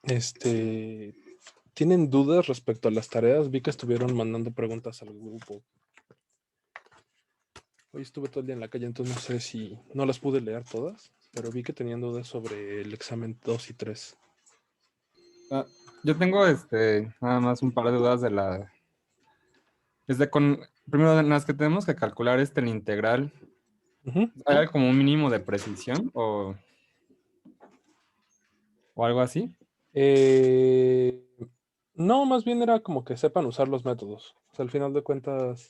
Este, ¿tienen dudas respecto a las tareas? Vi que estuvieron mandando preguntas al grupo. Hoy estuve todo el día en la calle, entonces no sé si no las pude leer todas, pero vi que tenían dudas sobre el examen 2 y 3. Ah, yo tengo nada más un par de dudas de la. Primero, en las que tenemos que calcular el integral. Ujú. ¿Hay como un mínimo de precisión o algo así? Eh, no, más bien era como que sepan usar los métodos. O sea, al final de cuentas,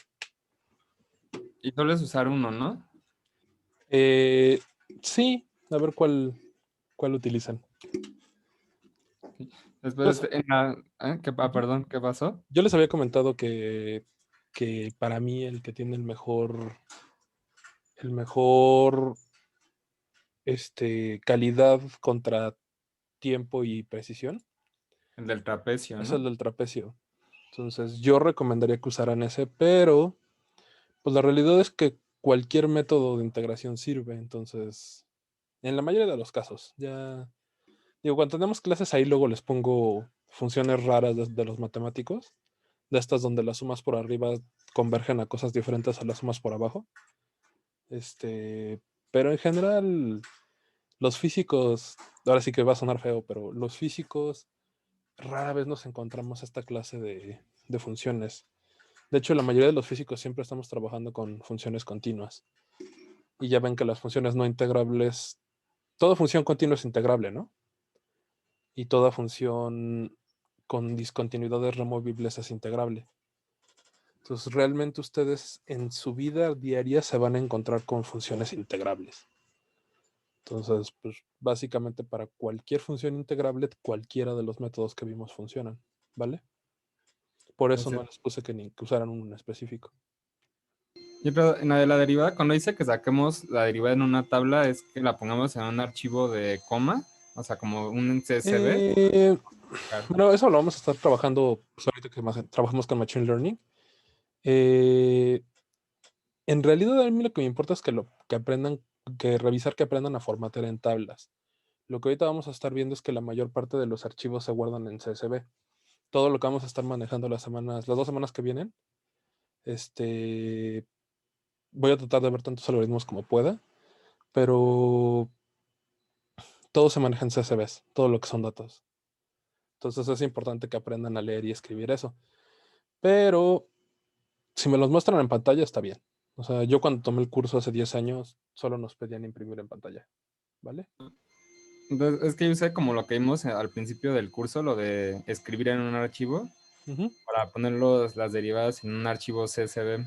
Y sueles usar uno, ¿no? eh, sí, a ver cuál utilizan. Después, Pues, ujú. perdón, ¿qué pasó? Yo les había comentado que para mí el que tiene el mejor calidad contra tiempo y precisión El del trapecio, es ¿no? el del trapecio. Entonces, yo recomendaría que usaran ese, pero pues la realidad es que cualquier método de integración sirve. Entonces, en la mayoría de los casos, ya digo, cuando tenemos clases ahí luego les pongo funciones raras de los matemáticos, de estas donde las sumas por arriba convergen a cosas diferentes a las sumas por abajo. Este, pero en general, los físicos, ahora sí que va a sonar feo, pero los físicos rara vez nos encontramos esta clase de funciones. De hecho, la mayoría de los físicos siempre estamos trabajando con funciones continuas. Y ya ven que las funciones no integrables, toda función continua es integrable, ¿no? Y toda función con discontinuidades removibles es integrable. Entonces, realmente ustedes en su vida diaria se van a encontrar con funciones integrables. Entonces, pues básicamente para cualquier función integrable, cualquiera de los métodos que vimos funcionan, ¿vale? Por eso no Entonces, les puse que usaran uno en específico. yo creo, en la de la derivada, cuando dice que saquemos la derivada en una tabla, es que la pongamos en un archivo de coma, o sea, como un CSV. Eh, bueno, eso lo vamos a estar trabajando pues, ahorita que trabajamos con Machine Learning. Eh, en realidad a mí lo que me importa es que aprendan, que revisar que aprendan a formatear en tablas. Lo que ahorita vamos a estar viendo es que la mayor parte de los archivos se guardan en CSV. Todo lo que vamos a estar manejando las 2 semanas que vienen, este, voy a tratar de ver tantos algoritmos como pueda, pero todo se maneja en CSVs, todo lo que son datos. Entonces es importante que aprendan a leer y escribir eso. Pero si me los muestran en pantalla, está bien. O sea, yo cuando tomé el curso hace 10 años, solo nos pedían imprimir en pantalla, ¿vale? Entonces, es que yo usé como lo que vimos al principio del curso, lo de escribir en un archivo, Ujú. para poner las derivadas en un archivo CSV.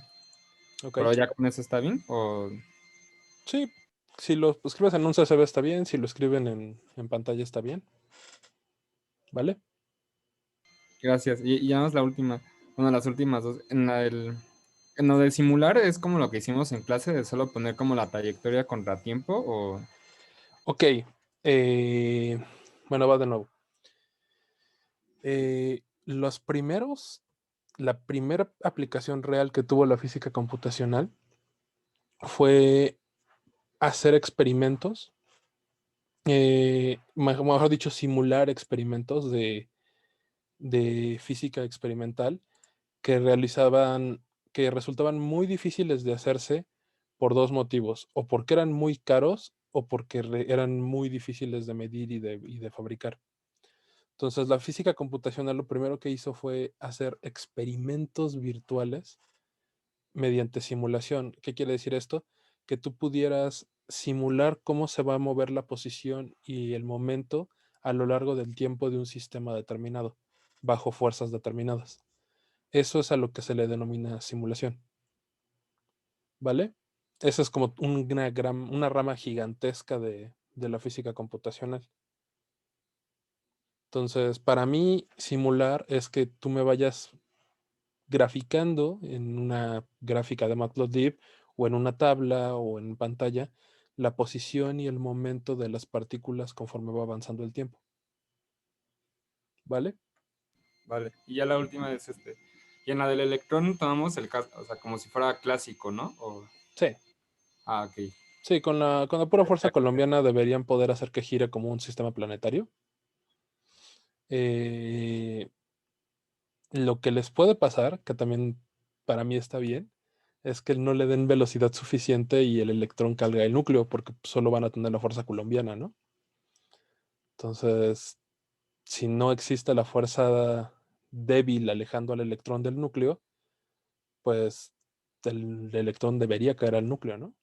Ok. Pero ya con eso está bien, o Sí, si lo escribes en un CSV está bien, si lo escriben en pantalla está bien, ¿vale? gracias. Y ya no es la última, bueno, las últimas dos. En lo del simular es como lo que hicimos en clase, de solo poner como la trayectoria contratiempo, o Ok. eh, bueno, va de nuevo. Los primeros, la primera aplicación real que tuvo la física computacional fue hacer experimentos, mejor dicho, simular experimentos de física experimental que que resultaban muy difíciles de hacerse por dos motivos, o porque eran muy caros o porque eran muy difíciles de medir y de fabricar. Entonces, la física computacional lo primero que hizo fue hacer experimentos virtuales mediante simulación. ¿Qué quiere decir esto? Que tú pudieras simular cómo se va a mover la posición y el momento a lo largo del tiempo de un sistema determinado, bajo fuerzas determinadas. Eso es a lo que se le denomina simulación, ¿vale? Esa es como una rama gigantesca de la física computacional. Entonces, para mí, simular es que tú me vayas graficando en una gráfica de Matplotlib o en una tabla o en pantalla la posición y el momento de las partículas conforme va avanzando el tiempo, ¿vale? vale. Y ya la última es Y en la del electrón tomamos el caso, o sea, como si fuera clásico, ¿no? Sí, Ok. sí, con la pura fuerza colombiana deberían poder hacer que gire como un sistema planetario. Eh, lo que les puede pasar, que también para mí está bien, es que no le den velocidad suficiente y el electrón cargue el núcleo, porque solo van a tener la fuerza coulombiana, ¿no? Entonces, si no existe la fuerza débil alejando al electrón del núcleo, pues el electrón debería caer al núcleo, ¿no?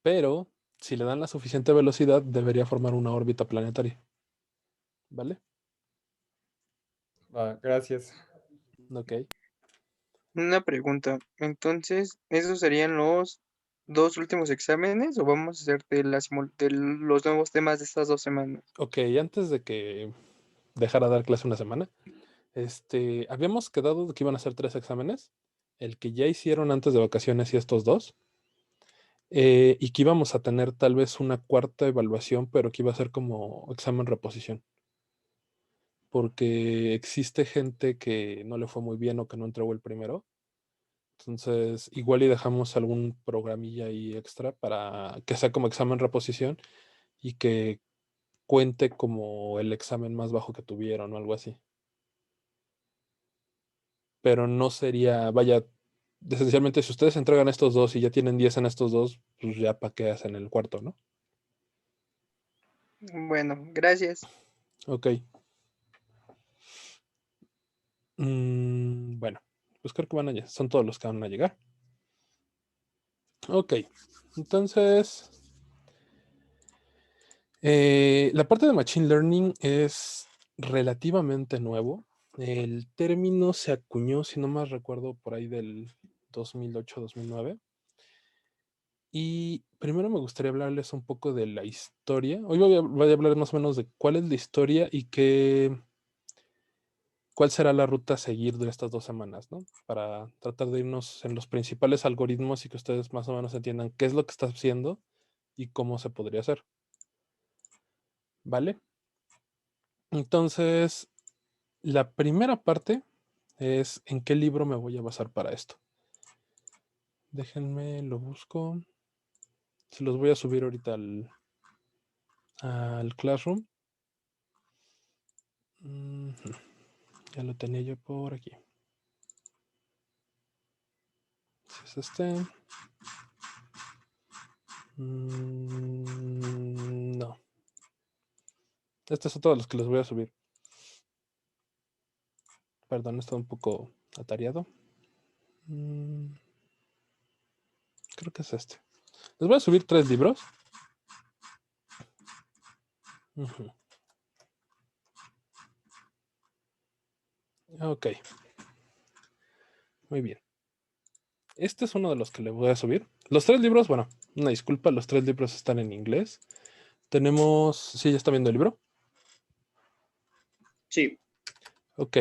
Pero si le dan la suficiente velocidad, debería formar una órbita planetaria, ¿vale? Va, gracias. Ok. Una pregunta. Entonces, ¿esos serían los dos últimos exámenes o vamos a hacer de los nuevos temas de estas 2 semanas? Ok, antes de que dejara dar clase una semana, habíamos quedado de que iban a ser 3 exámenes, el que ya hicieron antes de vacaciones y estos dos, y que íbamos a tener tal vez una cuarta evaluación, pero que iba a ser como examen reposición, porque existe gente que no le fue muy bien o que no entregó el primero. Entonces, igual y dejamos algún programilla ahí extra para que sea como examen reposición y que cuente como el examen más bajo que tuvieron o algo así. Pero no sería, vaya, esencialmente si ustedes entregan estos dos y ya tienen 10 en estos dos, pues ya para qué hacen el cuarto, ¿no? Bueno, gracias. Ok. Bueno, pues creo que son todos los que van a llegar. Ok, entonces, la parte de Machine Learning es relativamente nuevo. El término se acuñó, si no más recuerdo, por ahí del 2008-2009. Y primero me gustaría hablarles un poco de la historia. Hoy voy a hablar más o menos de cuál es la historia y cuál será la ruta a seguir de estas 2 semanas, ¿no? Para tratar de irnos en los principales algoritmos y que ustedes más o menos entiendan qué es lo que está haciendo y cómo se podría hacer. ¿Vale? Entonces, la primera parte es en qué libro me voy a basar para esto. Déjenme, lo busco. Se los voy a subir ahorita al Classroom. Ya lo tenía yo por aquí. Si es este. No. Estos son todos los que les voy a subir. Perdón, está un poco atareado. Creo que es este. Les voy a subir 3 libros. Ok. Muy bien. Este es uno de los que les voy a subir. Los 3 libros, bueno, una disculpa, los 3 libros están en inglés. Tenemos. ¿Sí ya está viendo el libro? Sí. Ok.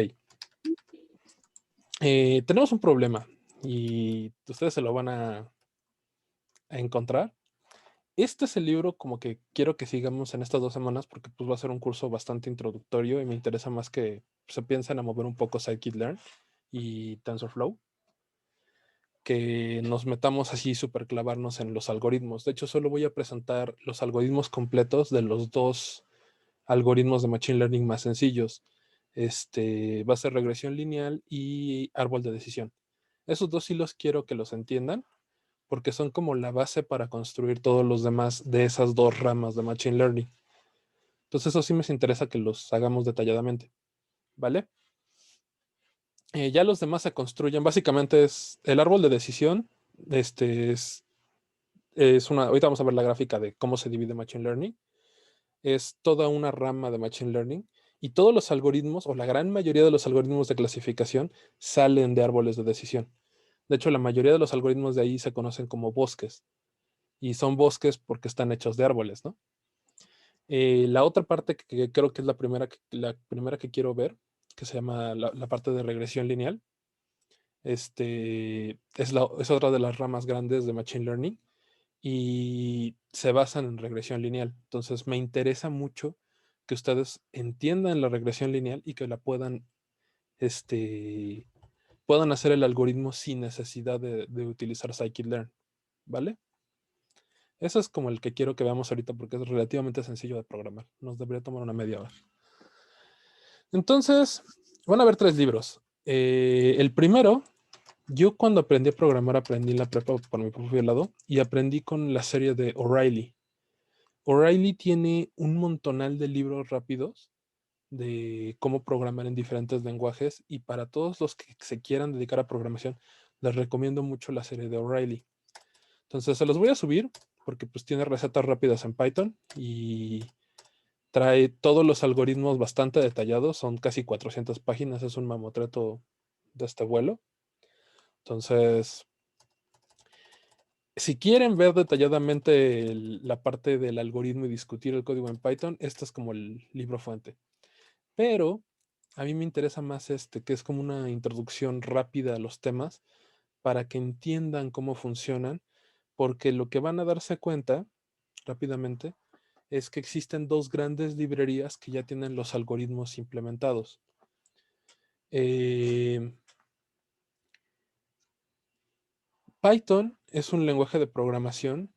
Tenemos un problema y ustedes se lo van a encontrar. Este es el libro como que quiero que sigamos en estas 2 semanas porque pues va a ser un curso bastante introductorio y me interesa más que se piensen a mover un poco Scikit-Learn y TensorFlow, que nos metamos así súper clavarnos en los algoritmos. De hecho, solo voy a presentar los algoritmos completos de los 2 algoritmos de Machine Learning más sencillos. Va a ser regresión lineal y árbol de decisión. Esos dos sí los quiero que los entiendan porque son como la base para construir todos los demás de esas 2 ramas de Machine Learning. Entonces eso sí me interesa que los hagamos detalladamente, ¿vale? Ya los demás se construyen, básicamente es el árbol de decisión, ahorita vamos a ver la gráfica de cómo se divide Machine Learning, es toda una rama de Machine Learning y todos los algoritmos, o la gran mayoría de los algoritmos de clasificación, salen de árboles de decisión. De hecho, la mayoría de los algoritmos de ahí se conocen como bosques y son bosques porque están hechos de árboles, ¿no? La otra parte que creo que es la primera que quiero ver, que se llama la parte de regresión lineal, es otra de las ramas grandes de Machine Learning y se basan en regresión lineal. Entonces me interesa mucho que ustedes entiendan la regresión lineal y que la puedan hacer el algoritmo sin necesidad de utilizar Scikit-Learn, ¿vale? Eso es como el que quiero que veamos ahorita porque es relativamente sencillo de programar. Nos debería tomar una media hora. Entonces, van a haber 3 libros. El primero, yo cuando aprendí a programar, aprendí en la prepa por mi propio lado y aprendí con la serie de O'Reilly. O'Reilly tiene un montonal de libros rápidos de cómo programar en diferentes lenguajes y para todos los que se quieran dedicar a programación, les recomiendo mucho la serie de O'Reilly. Entonces se los voy a subir porque pues tiene recetas rápidas en Python y trae todos los algoritmos bastante detallados, son casi 400 páginas, es un mamotreto de este vuelo. Entonces, si quieren ver detalladamente la parte del algoritmo y discutir el código en Python, este es como el libro fuente. Pero a mí me interesa más este, que es como una introducción rápida a los temas para que entiendan cómo funcionan, porque lo que van a darse cuenta rápidamente es que existen 2 grandes librerías que ya tienen los algoritmos implementados. Python es un lenguaje de programación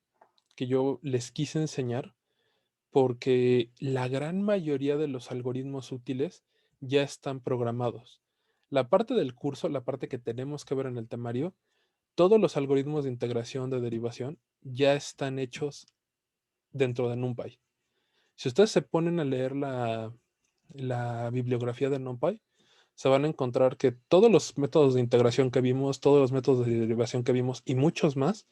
que yo les quise enseñar porque la gran mayoría de los algoritmos útiles ya están programados. La parte del curso, la parte que tenemos que ver en el temario, todos los algoritmos de integración, de derivación, ya están hechos dentro de NumPy. Si ustedes se ponen a leer la bibliografía de NumPy, se van a encontrar que todos los métodos de integración que vimos, todos los métodos de derivación que vimos y muchos más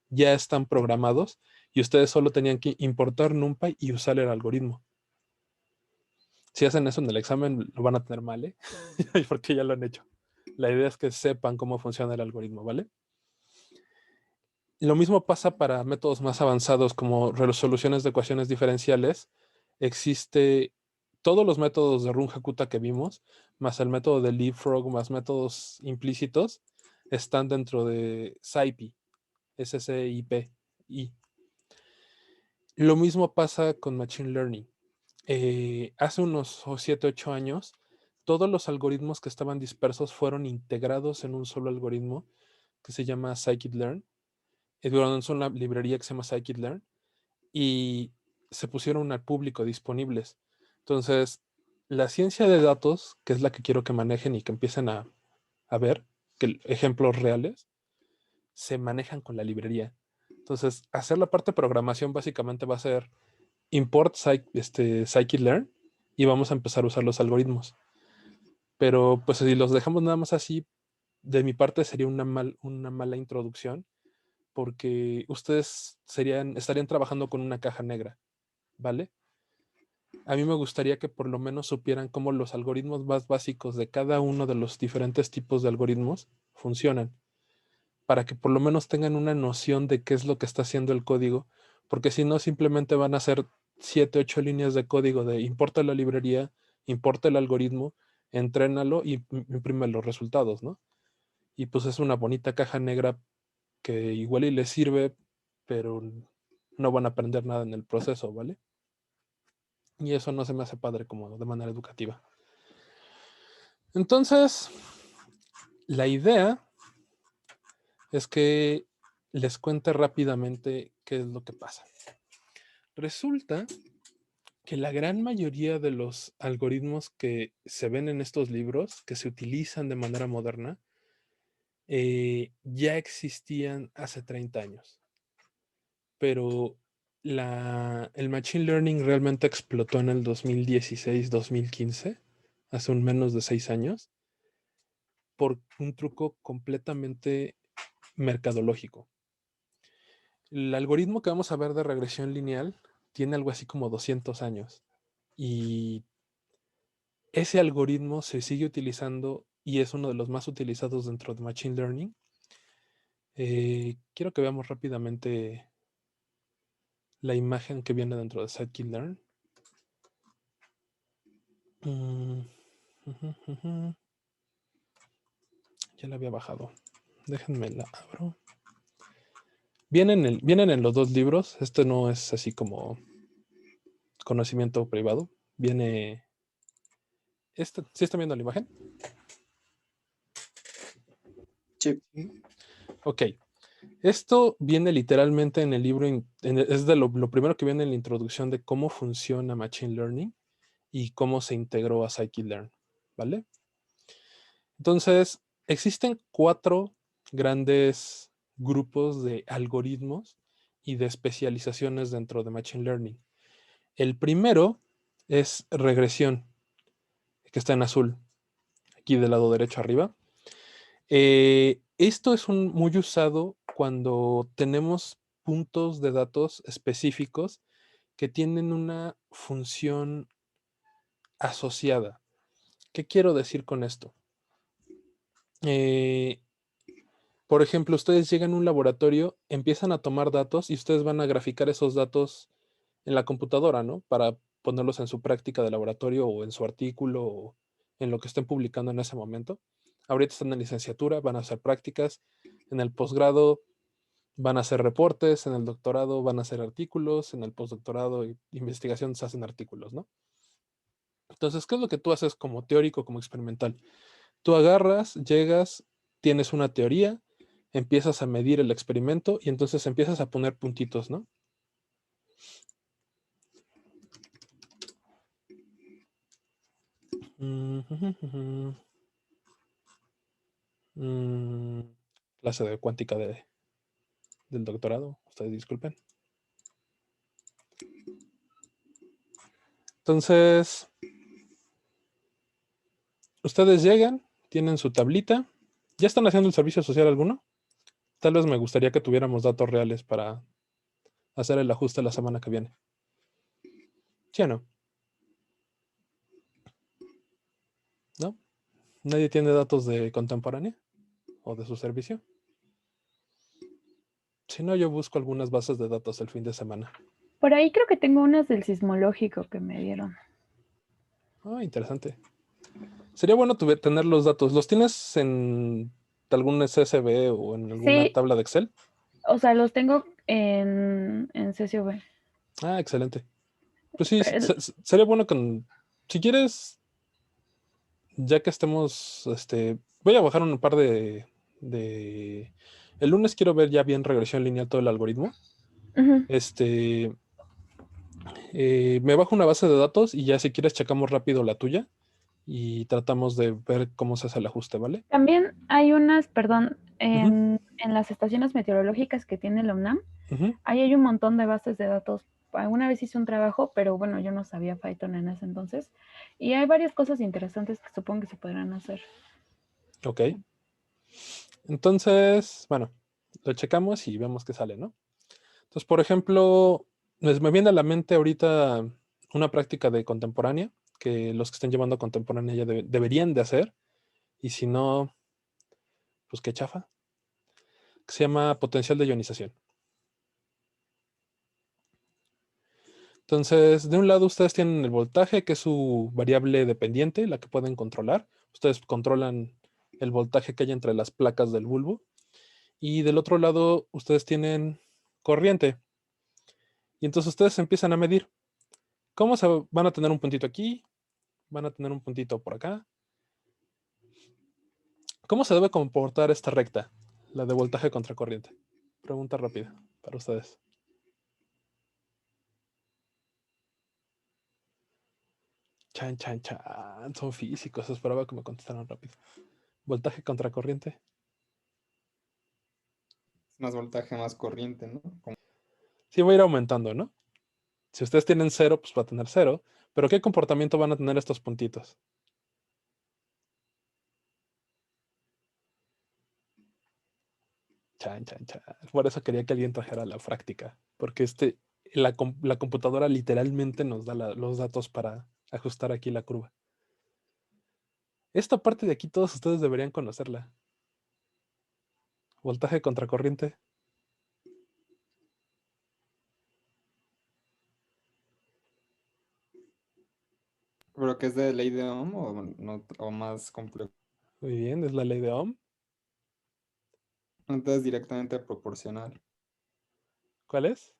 ya están programados y ustedes solo tenían que importar NumPy y usar el algoritmo. Si hacen eso en el examen, lo van a tener mal, ¿eh? Porque ya lo han hecho. La idea es que sepan cómo funciona el algoritmo, ¿vale? Lo mismo pasa para métodos más avanzados como resoluciones de ecuaciones diferenciales. Existe todos los métodos de Runge-Kutta que vimos, más el método de Leapfrog, más métodos implícitos, están dentro de SciPy, SCIP. Lo mismo pasa con Machine Learning. Hace unos 7, 8 años, todos los algoritmos que estaban dispersos fueron integrados en un solo algoritmo que se llama Scikit-learn. Es una librería que se llama Scikit-learn y se pusieron al público disponibles. Entonces, la ciencia de datos, que es la que quiero que manejen y que empiecen a ver, que ejemplos reales, se manejan con la librería. Entonces, hacer la parte de programación básicamente va a ser import scikit-learn y vamos a empezar a usar los algoritmos. Pero pues si los dejamos nada más así, de mi parte sería una mala introducción porque ustedes estarían trabajando con una caja negra, ¿vale? A mí me gustaría que por lo menos supieran cómo los algoritmos más básicos de cada uno de los diferentes tipos de algoritmos funcionan, para que por lo menos tengan una noción de qué es lo que está haciendo el código, porque si no simplemente van a hacer 7, 8 líneas de código de importa la librería, importa el algoritmo, entrénalo y imprime los resultados, ¿no? Y pues es una bonita caja negra que igual y les sirve, pero no van a aprender nada en el proceso, ¿vale? Y eso no se me hace padre como de manera educativa. Entonces, la idea es que les cuente rápidamente qué es lo que pasa. Resulta que la gran mayoría de los algoritmos que se ven en estos libros, que se utilizan de manera moderna, ya existían hace 30 años. Pero el Machine Learning realmente explotó en el 2016-2015, hace un menos de 6 años, por un truco completamente mercadológico. El algoritmo que vamos a ver de regresión lineal tiene algo así como 200 años y ese algoritmo se sigue utilizando y es uno de los más utilizados dentro de Machine Learning. Quiero que veamos rápidamente la imagen que viene dentro de Scikit-learn. Ya la había bajado. Déjenme la abro. Vienen en los 2 libros. Este no es así como conocimiento privado. Viene. ¿Sí están viendo la imagen? Sí. Ok. Esto viene literalmente en el libro, es de lo primero que viene en la introducción de cómo funciona Machine Learning y cómo se integró a Scikit-Learn, ¿vale? Entonces, existen 4 grandes grupos de algoritmos y de especializaciones dentro de Machine Learning. El primero es regresión, que está en azul, aquí del lado derecho arriba. Esto es muy usado cuando tenemos puntos de datos específicos que tienen una función asociada. ¿Qué quiero decir con esto? Eh, por ejemplo, ustedes llegan a un laboratorio, empiezan a tomar datos y ustedes van a graficar esos datos en la computadora, ¿no? Para ponerlos en su práctica de laboratorio o en su artículo o en lo que estén publicando en ese momento. Ahorita están en licenciatura, van a hacer prácticas. En el posgrado van a hacer reportes, en el doctorado van a hacer artículos, en el postdoctorado y investigación se hacen artículos, ¿no? Entonces, ¿qué es lo que tú haces como teórico, como experimental? Tú agarras, llegas, tienes una teoría, empiezas a medir el experimento y entonces empiezas a poner puntitos, ¿no? Clase de cuántica del doctorado, ustedes disculpen. Entonces, ustedes llegan, tienen su tablita, ¿ya están haciendo el servicio social alguno? Tal vez me gustaría que tuviéramos datos reales para hacer el ajuste la semana que viene. ¿Sí o no? ¿No? ¿Nadie tiene datos de contemporánea o de su servicio? Si no, yo busco algunas bases de datos el fin de semana. Por ahí creo que tengo unas del sismológico que me dieron. Ah, interesante. Sería bueno tener los datos. ¿Los tienes en algún SSB o en alguna Sí, tabla de Excel? o sea, los tengo en CSV. Ah, excelente. Pues sí, Pero, sería bueno que, si quieres, ya que estemos, voy a bajar un par de... El lunes quiero ver ya bien regresión lineal todo el algoritmo. ujú. Me bajo una base de datos y ya si quieres checamos rápido la tuya y tratamos de ver cómo se hace el ajuste, ¿vale? También hay unas, perdón, Ujú, en las estaciones meteorológicas que tiene la UNAM, ujú. ahí hay un montón de bases de datos. Alguna vez hice un trabajo, pero bueno, yo no sabía Python en ese entonces. Y hay varias cosas interesantes que supongo que se podrán hacer. Ok. Entonces, bueno, lo checamos y vemos qué sale, ¿no? Entonces, por ejemplo, me viene a la mente ahorita una práctica de contemporánea que los que estén llevando contemporánea ya deberían de hacer, y si no, pues qué chafa, que se llama potencial de ionización. Entonces, de un lado ustedes tienen el voltaje, que es su variable dependiente, la que pueden controlar. Ustedes controlan el voltaje que hay entre las placas del bulbo. Y del otro lado ustedes tienen corriente. Y entonces ustedes empiezan a medir. ¿Cómo se van a tener un puntito aquí? Van a tener un puntito por acá. ¿Cómo se debe comportar esta recta? La de voltaje contra corriente. Pregunta rápida para ustedes. Chan, chan, chan. Son físicos. Esperaba que me contestaran rápido. Voltaje contra corriente. Más voltaje, más corriente, ¿no? Sí, va a ir aumentando, ¿no? Si ustedes tienen cero, pues va a tener cero. Pero ¿qué comportamiento van a tener estos puntitos? Chan, chan, chan. Por eso quería que alguien trajera la práctica. Porque la computadora literalmente nos da los datos para ajustar aquí la curva. Esta parte de aquí todos ustedes deberían conocerla. Voltaje contra corriente. ¿Pero que es de ley de Ohm o, no, o más complejo? Muy bien, es la ley de Ohm. Entonces directamente proporcional. ¿Cuál es?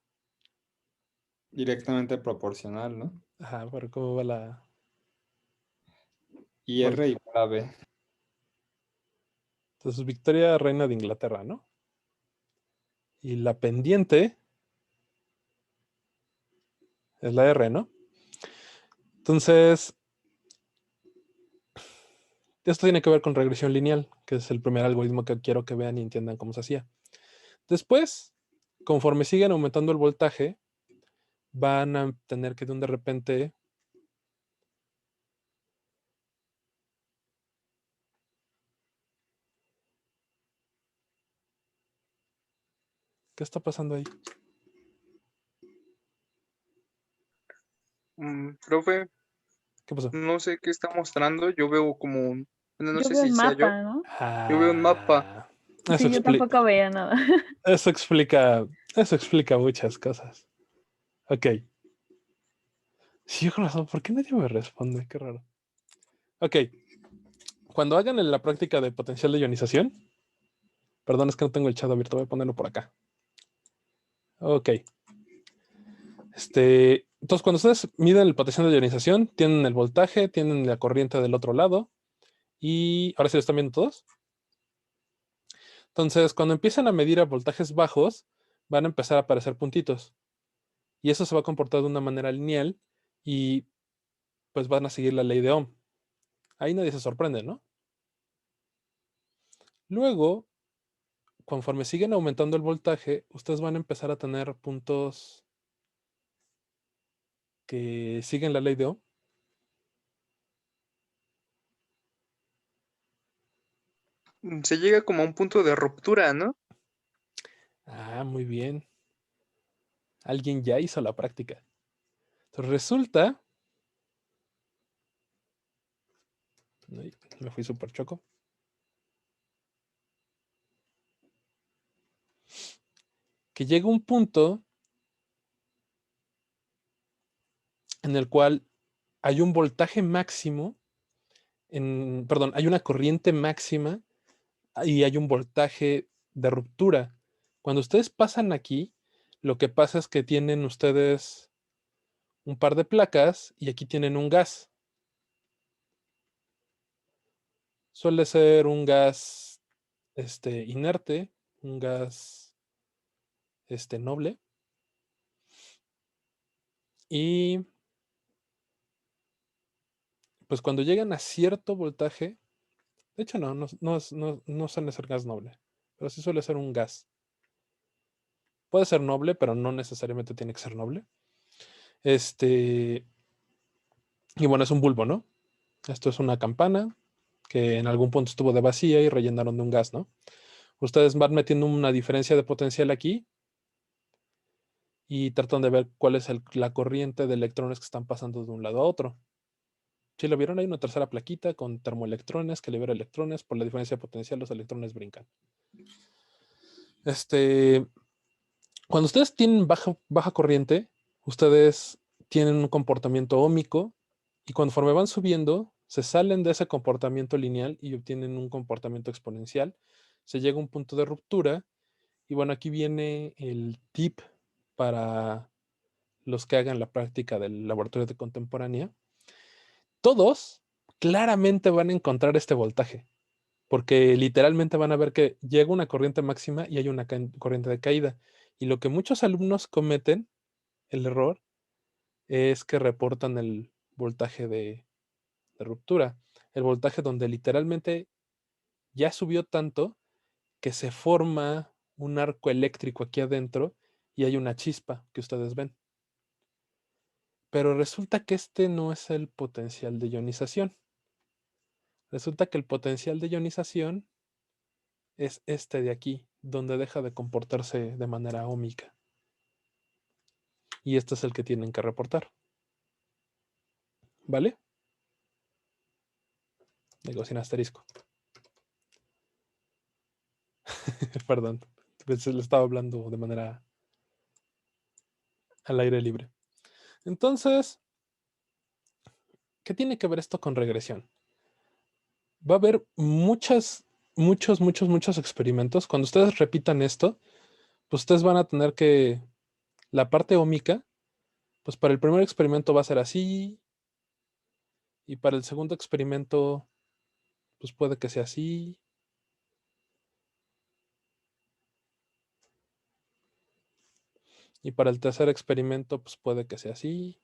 Directamente proporcional, ¿no? Ajá, pero ¿cómo va la Y vol- R igual a B. Entonces, Victoria, reina de Inglaterra, ¿no? Y la pendiente es la R, ¿no? Entonces, esto tiene que ver con regresión lineal, que es el primer algoritmo que quiero que vean y entiendan cómo se hacía. Después, conforme siguen aumentando el voltaje, van a tener que de repente ¿qué está pasando ahí? Profe, ¿Qué pasó? no sé qué está mostrando. Yo veo como bueno, no Yo sé veo si un sea yo. mapa, ¿no? Yo veo un mapa. Eso Sí, yo explica, tampoco veía nada. eso explica muchas cosas. Ok. Sí, yo con razón, ¿por qué nadie me responde? Qué raro. Ok. Cuando hagan la práctica de potencial de ionización, perdón, es que no tengo el chat abierto, voy a ponerlo por acá. Ok. Entonces, cuando ustedes miden el potencial de ionización, tienen el voltaje, tienen la corriente del otro lado, y ahora sí lo están viendo todos. Entonces, cuando empiezan a medir a voltajes bajos, van a empezar a aparecer puntitos. Y eso se va a comportar de una manera lineal y pues van a seguir la ley de Ohm. Ahí nadie se sorprende, ¿no? Luego, conforme siguen aumentando el voltaje, ustedes van a empezar a tener puntos que siguen la ley de Ohm. Se llega como a un punto de ruptura, ¿no? Ah, muy bien. Alguien ya hizo la práctica. Entonces resulta... Ay, me fui súper choco. Que llega un punto en el cual hay un voltaje máximo, perdón, hay una corriente máxima y hay un voltaje de ruptura. Cuando ustedes pasan aquí, lo que pasa es que tienen ustedes un par de placas y aquí tienen un gas. Suele ser un gas inerte, un gas noble. Y pues cuando llegan a cierto voltaje, de hecho no suele ser gas noble, pero sí suele ser un gas. Puede ser noble, pero no necesariamente tiene que ser noble. Y bueno, es un bulbo, ¿no? Esto es una campana que en algún punto estuvo de vacía y rellenaron de un gas, ¿no? Ustedes van metiendo una diferencia de potencial aquí y tratan de ver cuál es la corriente de electrones que están pasando de un lado a otro. Si lo vieron, hay una tercera plaquita con termoelectrones que libera electrones. Por la diferencia de potencial, los electrones brincan. Cuando ustedes tienen baja corriente, ustedes tienen un comportamiento óhmico y conforme van subiendo, se salen de ese comportamiento lineal y obtienen un comportamiento exponencial. Se llega a un punto de ruptura y bueno, aquí viene el tip para los que hagan la práctica del laboratorio de contemporánea. Todos claramente van a encontrar este voltaje, porque literalmente van a ver que llega una corriente máxima y hay una corriente de caída. Y lo que muchos alumnos cometen, el error, es que reportan el voltaje de ruptura. El voltaje donde literalmente ya subió tanto que se forma un arco eléctrico aquí adentro y hay una chispa que ustedes ven. Pero resulta que este no es el potencial de ionización. Resulta que el potencial de ionización es este de aquí, donde deja de comportarse de manera óhmica. Y este es el que tienen que reportar. ¿Vale? Digo sin asterisco. Perdón. Pues le estaba hablando de manera al aire libre. Entonces, ¿qué tiene que ver esto con regresión? Va a haber muchos experimentos. Cuando ustedes repitan esto, pues ustedes van a tener que la parte óhmica, pues para el primer experimento va a ser así, y para el segundo experimento, pues puede que sea así. Y para el tercer experimento, pues puede que sea así.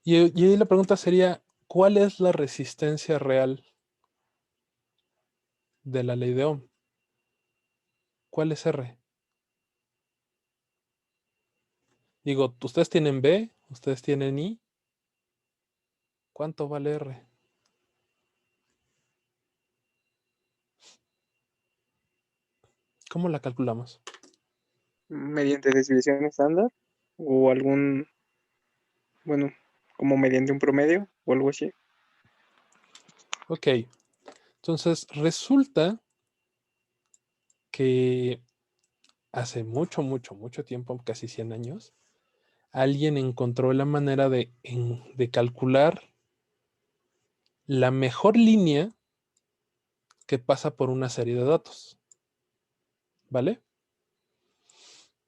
Y ahí la pregunta sería, ¿cuál es la resistencia real de la ley de Ohm? ¿Cuál es R? Digo, ustedes tienen B, ustedes tienen I. ¿Cuánto vale R? ¿Cómo la calculamos? Mediante desviación estándar o bueno, como mediante un promedio o algo así. Ok, entonces resulta que hace mucho, mucho, mucho tiempo, casi 100 años, alguien encontró la manera de calcular la mejor línea que pasa por una serie de datos. ¿Vale?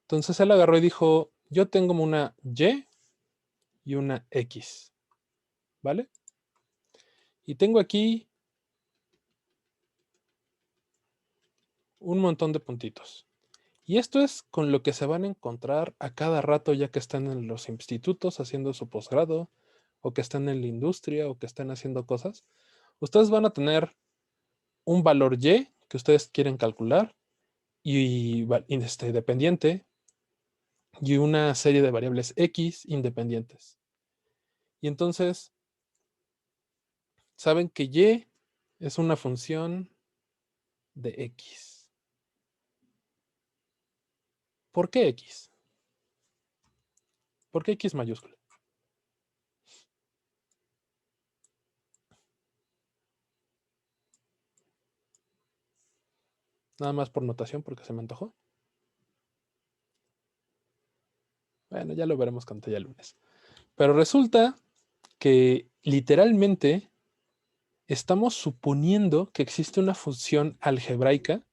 Entonces él agarró y dijo, yo tengo una Y y una X. ¿Vale? Y tengo aquí un montón de puntitos. Y esto es con lo que se van a encontrar a cada rato ya que están en los institutos haciendo su posgrado, o que están en la industria, o que están haciendo cosas. Ustedes van a tener un valor Y que ustedes quieren calcular y dependiente, y una serie de variables X independientes. Y entonces, saben que Y es una función de X. ¿Por qué X? ¿Por qué X mayúscula? Nada más por notación porque se me antojó. Bueno, ya lo veremos cuando ya el lunes. Pero resulta que literalmente estamos suponiendo que existe una función algebraica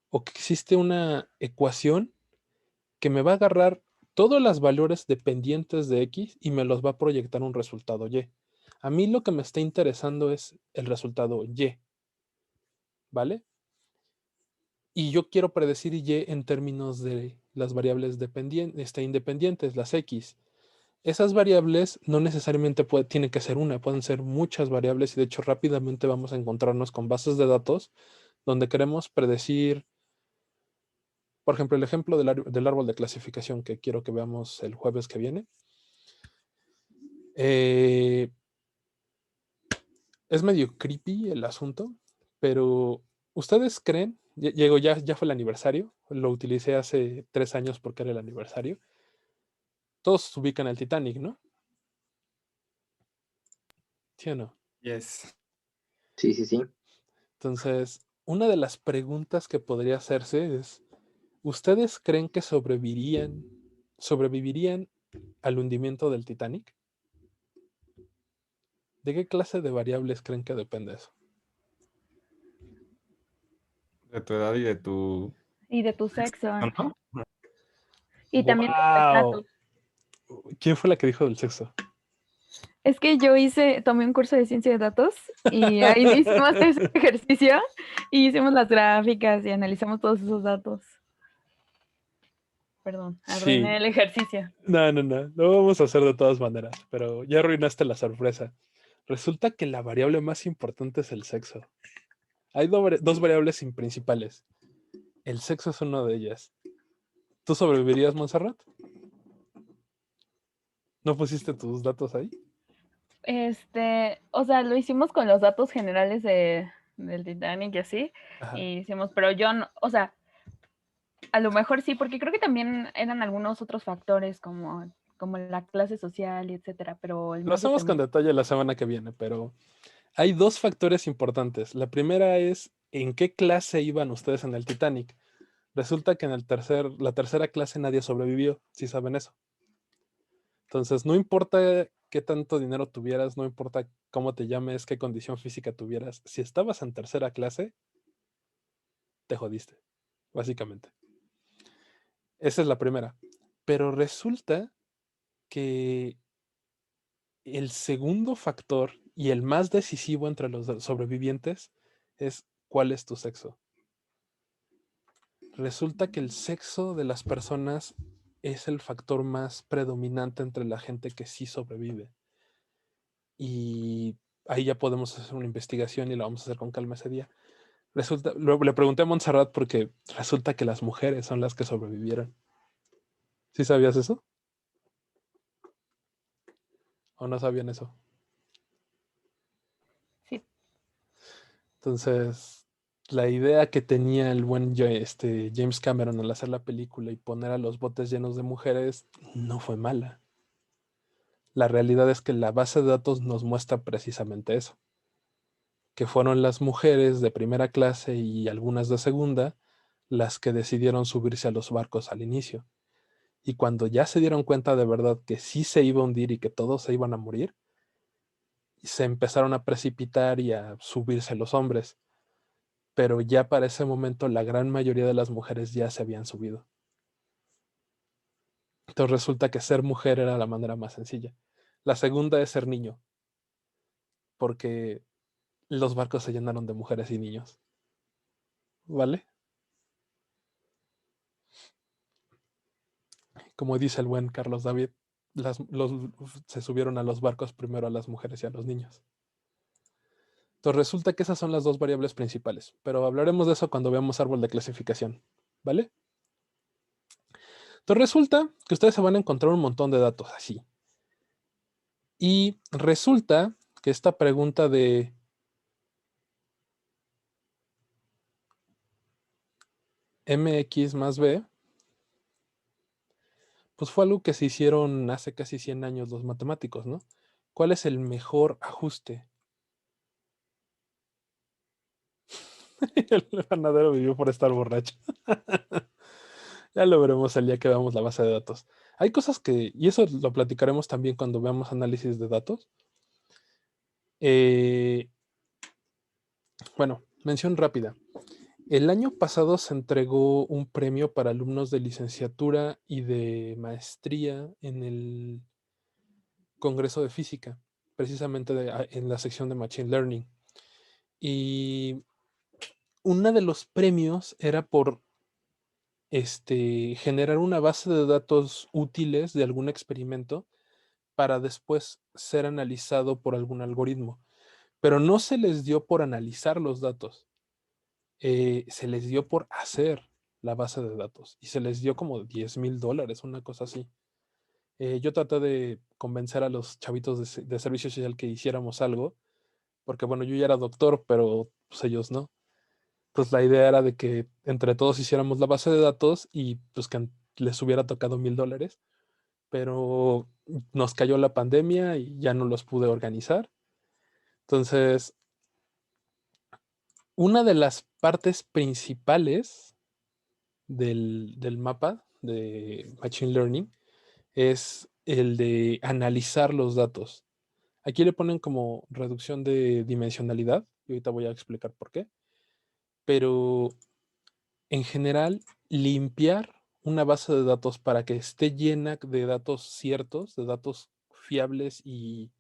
o que existe una ecuación que me va a agarrar todos los valores dependientes de X y me los va a proyectar un resultado Y. A mí lo que me está interesando es el resultado Y, ¿vale? Y yo quiero predecir Y en términos de las variables independientes, las X. Esas variables no necesariamente tienen que ser una, pueden ser muchas variables y de hecho rápidamente vamos a encontrarnos con bases de datos donde queremos predecir, por ejemplo, el ejemplo del árbol de clasificación que quiero que veamos el jueves que viene. Es medio creepy el asunto, pero ¿ustedes creen? Ya fue el aniversario, lo utilicé hace 3 años porque era el aniversario. Todos ubican el Titanic, ¿no? ¿Sí o no? Yes. Sí, sí, sí. Entonces, una de las preguntas que podría hacerse es, ¿ustedes creen que sobrevivirían al hundimiento del Titanic? ¿De qué clase de variables creen que depende eso? De tu edad y de tu... Y de tu sexo. ¿no? Y también de tu ¡Wow! estatus. ¿Quién fue la que dijo del sexo? Es que yo tomé un curso de ciencia de datos y ahí hicimos ese ejercicio y hicimos las gráficas y analizamos todos esos datos. Perdón, arruiné Sí. el ejercicio. No, lo vamos a hacer de todas maneras, pero ya arruinaste la sorpresa. Resulta que la variable más importante es el sexo. Hay dos variables principales. El sexo es una de ellas. ¿Tú sobrevivirías, Montserrat? ¿No pusiste tus datos ahí? O sea, lo hicimos con los datos generales del Titanic y así. Ajá. Y hicimos, pero yo no, o sea, a lo mejor sí, porque creo que también eran algunos otros factores como la clase social y etcétera, pero el Lo más hacemos con detalle la semana que viene, pero hay dos factores importantes. La primera es ¿en qué clase iban ustedes en el Titanic? Resulta que en la tercera clase nadie sobrevivió, si saben eso. Entonces, no importa qué tanto dinero tuvieras, no importa cómo te llames, qué condición física tuvieras, si estabas en tercera clase, te jodiste, básicamente. Esa es la primera. Pero resulta que el segundo factor y el más decisivo entre los sobrevivientes es ¿cuál es tu sexo? Resulta que el sexo de las personas es el factor más predominante entre la gente que sí sobrevive. Y ahí ya podemos hacer una investigación y la vamos a hacer con calma ese día. Le pregunté a Montserrat porque resulta que las mujeres son las que sobrevivieron. ¿Sí sabías eso? ¿O no sabían eso? Sí. Entonces, la idea que tenía el buen James Cameron al hacer la película y poner a los botes llenos de mujeres no fue mala. La realidad es que la base de datos nos muestra precisamente eso, que fueron las mujeres de primera clase y algunas de segunda las que decidieron subirse a los barcos al inicio. Y cuando ya se dieron cuenta de verdad que sí se iba a hundir y que todos se iban a morir, se empezaron a precipitar y a subirse los hombres. Pero ya para ese momento la gran mayoría de las mujeres ya se habían subido. Entonces resulta que ser mujer era la manera más sencilla. La segunda es ser niño, porque los barcos se llenaron de mujeres y niños. ¿Vale? Como dice el buen Carlos David, se subieron a los barcos primero a las mujeres y a los niños. Entonces resulta que esas son las dos variables principales, pero hablaremos de eso cuando veamos árbol de clasificación. ¿Vale? Entonces resulta que ustedes se van a encontrar un montón de datos así. Y resulta que esta pregunta de mx más b, pues fue algo que se hicieron hace casi 100 años los matemáticos, ¿no? ¿Cuál es el mejor ajuste? El ganadero vivió por estar borracho. Ya lo veremos el día que veamos la base de datos. Hay cosas que, y eso lo platicaremos también cuando veamos análisis de datos. Bueno, mención rápida. El año pasado se entregó un premio para alumnos de licenciatura y de maestría en el Congreso de Física, precisamente en la sección de Machine Learning. Y uno de los premios era por generar una base de datos útiles de algún experimento para después ser analizado por algún algoritmo. Pero no se les dio por analizar los datos, se les dio por hacer la base de datos y se les dio como $10,000, una cosa así. Yo traté de convencer a los chavitos de servicio social que hiciéramos algo, porque bueno, yo ya era doctor, pero pues ellos no. Pues la idea era de que entre todos hiciéramos la base de datos y pues que les hubiera tocado $1,000, pero nos cayó la pandemia y ya no los pude organizar. Entonces, una de las partes principales del mapa de Machine Learning es el de analizar los datos. Aquí le ponen como reducción de dimensionalidad, y ahorita voy a explicar por qué, pero en general, limpiar una base de datos para que esté llena de datos ciertos, de datos fiables y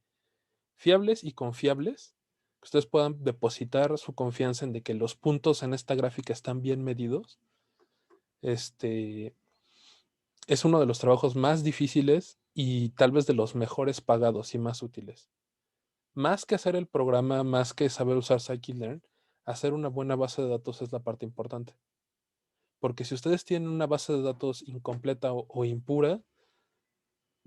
confiables, que ustedes puedan depositar su confianza en de que los puntos en esta gráfica están bien medidos. Es uno de los trabajos más difíciles y tal vez de los mejores pagados y más útiles. Más que hacer el programa, más que saber usar scikit-learn, hacer una buena base de datos es la parte importante. Porque si ustedes tienen una base de datos incompleta o impura,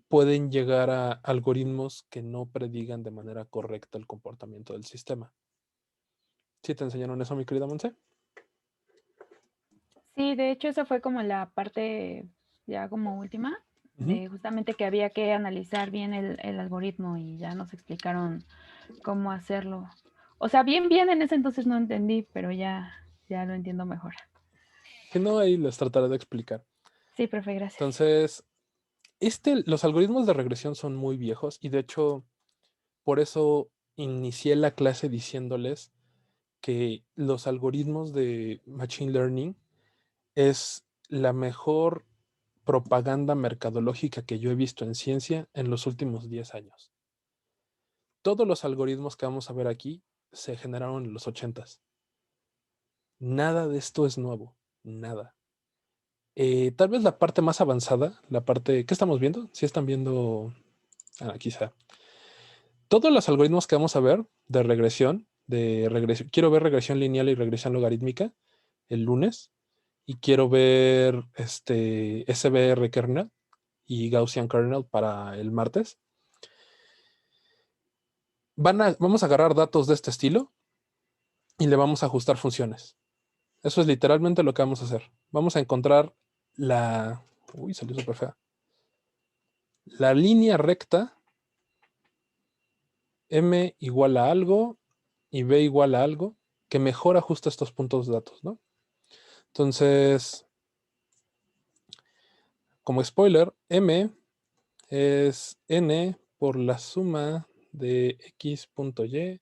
pueden llegar a algoritmos que no predigan de manera correcta el comportamiento del sistema. ¿Sí te enseñaron eso, mi querida Monse? Sí, de hecho, esa fue como la parte ya como última, de justamente que había que analizar bien el algoritmo y ya nos explicaron cómo hacerlo. O sea, bien en ese entonces no entendí, pero ya lo entiendo mejor. Si no, ahí les trataré de explicar. Sí, profe, gracias. Entonces, los algoritmos de regresión son muy viejos y de hecho, por eso inicié la clase diciéndoles que los algoritmos de Machine Learning es la mejor propaganda mercadológica que yo he visto en ciencia en los últimos 10 años. Todos los algoritmos que vamos a ver aquí se generaron en los 80s. Nada de esto es nuevo, nada. Tal vez la parte más avanzada, la parte, ¿qué estamos viendo? Si están viendo, quizá. Todos los algoritmos que vamos a ver de regresión, quiero ver regresión lineal y regresión logarítmica el lunes, y quiero ver SBR kernel y Gaussian kernel para el martes. Vamos a agarrar datos de este estilo y le vamos a ajustar funciones. Eso es literalmente lo que vamos a hacer. Vamos a encontrar la... Uy, salió súper fea. La línea recta M igual a algo y B igual a algo que mejor ajusta estos puntos de datos, ¿no? Entonces, como spoiler, M es N por la suma de X.Y.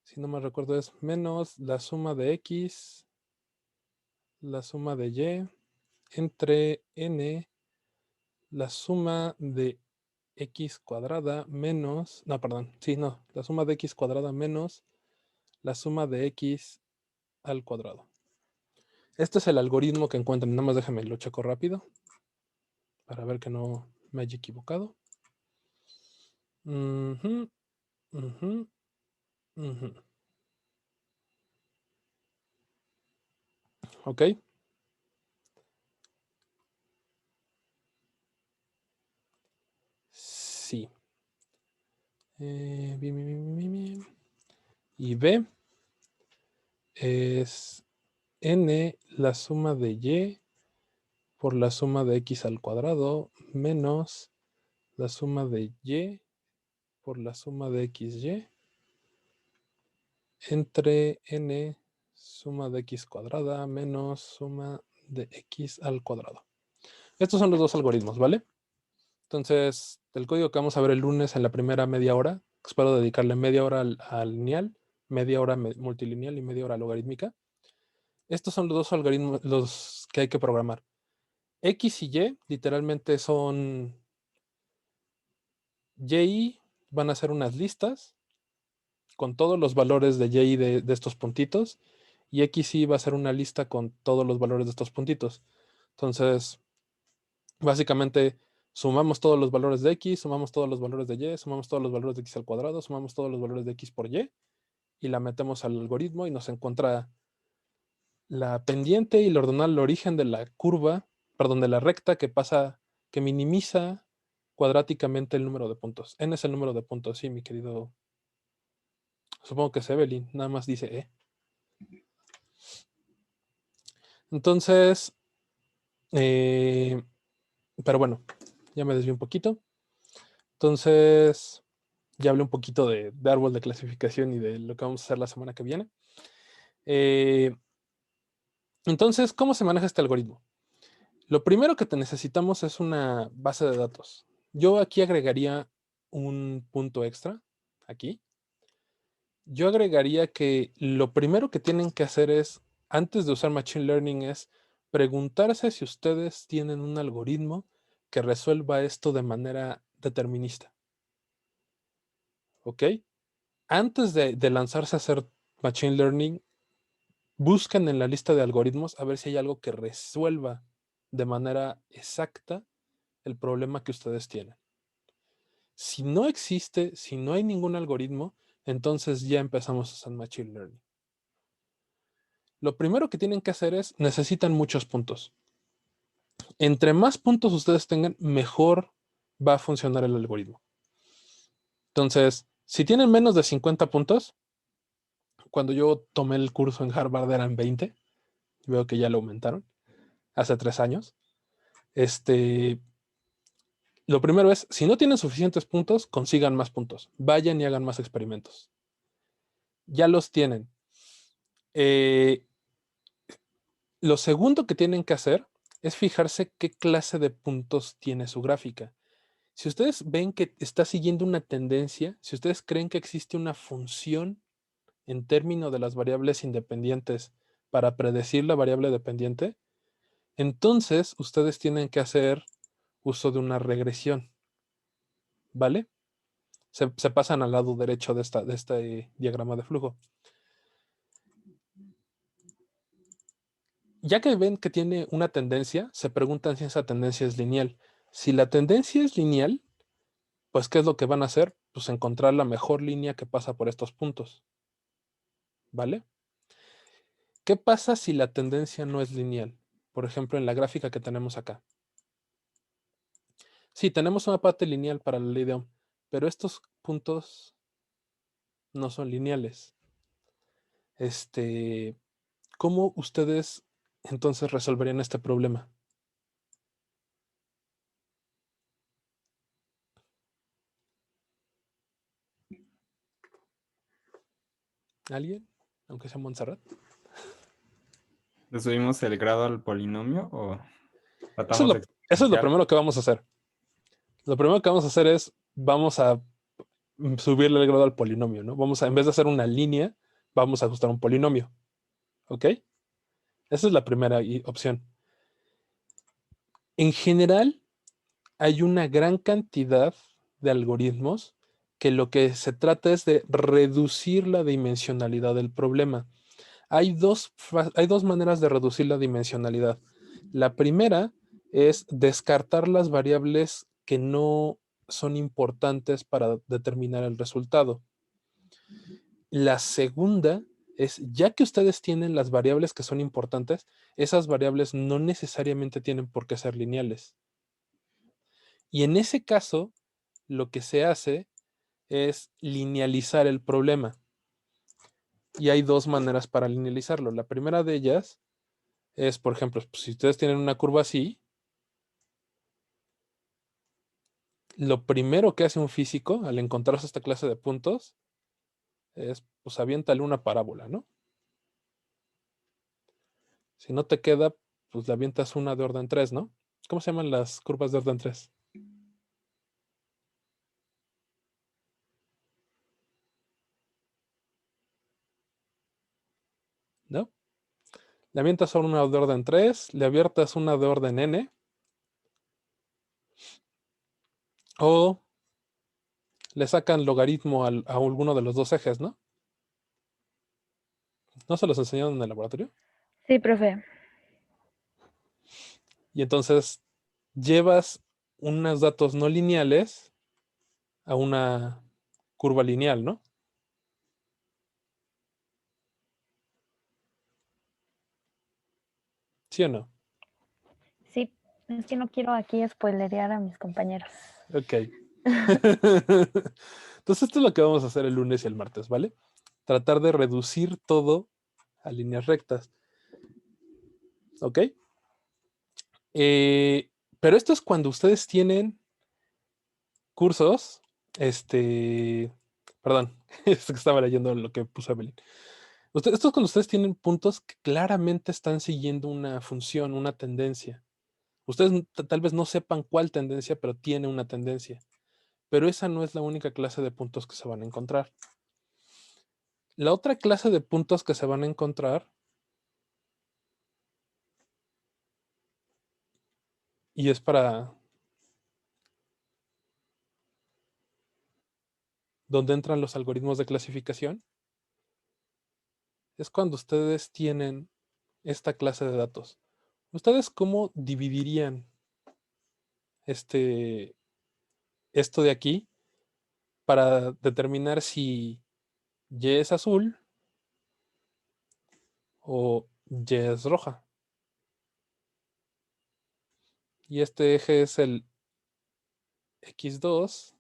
Si no me recuerdo es menos la suma de X, la suma de Y, entre N, la suma de X cuadrada menos, no, perdón, sí, no, la suma de X cuadrada menos la suma de X al cuadrado. Este es el algoritmo que encuentran. Nada más déjame lo checo rápido para ver que no me haya equivocado. Ujú, ujú, ujú. Ok. Sí. Bien, bien, bien, bien, bien. Y B es N la suma de Y por la suma de X al cuadrado menos la suma de Y por la suma de XY entre N suma de X cuadrada menos suma de X al cuadrado. Estos son los dos algoritmos, ¿vale? Entonces, el código que vamos a ver el lunes en la primera media hora, espero dedicarle media hora al lineal, media hora multilineal y media hora logarítmica. Estos son los dos algoritmos los que hay que programar. X y Y literalmente son Y, van a ser unas listas con todos los valores de Y de estos puntitos, y XY va a ser una lista con todos los valores de estos puntitos. Entonces, básicamente sumamos todos los valores de X, sumamos todos los valores de Y, sumamos todos los valores de X al cuadrado, sumamos todos los valores de X por y la metemos al algoritmo y nos encuentra la pendiente y el ordinal, el origen de la curva, perdón, de la recta que pasa, que minimiza cuadráticamente el número de puntos. N es el número de puntos, sí, mi querido. Supongo que es Evelyn, nada más dice E. Entonces, pero bueno, ya me desvié un poquito. Entonces, ya hablé un poquito de árbol de clasificación y de lo que vamos a hacer la semana que viene. Entonces, ¿cómo se maneja este algoritmo? Lo primero que necesitamos es una base de datos. Yo aquí agregaría un punto extra, aquí. Yo agregaría que lo primero que tienen que hacer es, antes de usar Machine Learning, es preguntarse si ustedes tienen un algoritmo que resuelva esto de manera determinista. ¿Ok? Antes de lanzarse a hacer Machine Learning, busquen en la lista de algoritmos a ver si hay algo que resuelva de manera exacta el problema que ustedes tienen. Si no existe, si no hay ningún algoritmo, entonces ya empezamos a hacer Machine Learning. Lo primero que tienen que hacer es, necesitan muchos puntos. Entre más puntos ustedes tengan, mejor va a funcionar el algoritmo. Entonces, si tienen menos de 50 puntos, cuando yo tomé el curso en Harvard eran 20, veo que ya lo aumentaron, hace 3 años. Lo primero es, si no tienen suficientes puntos, consigan más puntos. Vayan y hagan más experimentos. Ya los tienen. Lo segundo que tienen que hacer es fijarse qué clase de puntos tiene su gráfica. Si ustedes ven que está siguiendo una tendencia, si ustedes creen que existe una función en términos de las variables independientes para predecir la variable dependiente, entonces ustedes tienen que hacer uso de una regresión. ¿Vale? Se pasan al lado derecho de este diagrama de flujo. ya que ven que tiene una tendencia, se preguntan si esa tendencia es lineal. Si la tendencia es lineal, pues ¿qué es lo que van a hacer? Pues encontrar la mejor línea que pasa por estos puntos. ¿Vale? ¿Qué pasa si la tendencia no es lineal? Por ejemplo, en la gráfica que tenemos acá. Sí, tenemos una parte lineal para la ley de Ohm, pero estos puntos no son lineales. ¿Cómo ustedes entonces resolverían este problema? ¿Alguien? Aunque sea Montserrat. ¿Le subimos el grado al polinomio o Eso es tratamos lo, de eso es lo exponenciar? primero que vamos a hacer. Lo primero que vamos a hacer es, vamos a subirle el grado al polinomio, ¿no? En vez de hacer una línea, vamos a ajustar un polinomio. ¿Ok? Esa es la primera opción. En general, hay una gran cantidad de algoritmos que lo que se trata es de reducir la dimensionalidad del problema. Hay dos maneras de reducir la dimensionalidad. La primera es descartar las variables que no son importantes para determinar el resultado. La segunda es, ya que ustedes tienen las variables que son importantes, esas variables no necesariamente tienen por qué ser lineales. Y en ese caso, lo que se hace es linealizar el problema. Y hay dos maneras para linealizarlo. La primera de ellas es, por ejemplo, pues, si ustedes tienen una curva así, lo primero que hace un físico al encontrarse esta clase de puntos es, pues, aviéntale una parábola, ¿no? Si no te queda, pues le avientas una de orden 3, ¿no? ¿Cómo se llaman las curvas de orden 3? ¿No? Le avientas una de orden 3, le abiertas una de orden n, o le sacan logaritmo a alguno de los dos ejes, ¿no? ¿No se los enseñaron en el laboratorio? Sí, profe. Y entonces llevas unos datos no lineales a una curva lineal, ¿no? ¿Sí o no? Sí, es que no quiero aquí spoilerear a mis compañeros. Ok. Entonces esto es lo que vamos a hacer el lunes y el martes, ¿vale? Tratar de reducir todo a líneas rectas. ¿Ok? Pero esto es cuando ustedes tienen cursos, perdón, es que estaba leyendo lo que puso Evelyn. Esto es cuando ustedes tienen puntos que claramente están siguiendo una función, una tendencia. Ustedes tal vez no sepan cuál tendencia, pero tiene una tendencia. Pero esa no es la única clase de puntos que se van a encontrar. La otra clase de puntos que se van a encontrar, y es para donde entran los algoritmos de clasificación, es cuando ustedes tienen esta clase de datos. ¿Ustedes cómo dividirían esto de aquí para determinar si Y es azul o Y es roja? Y este eje es el X2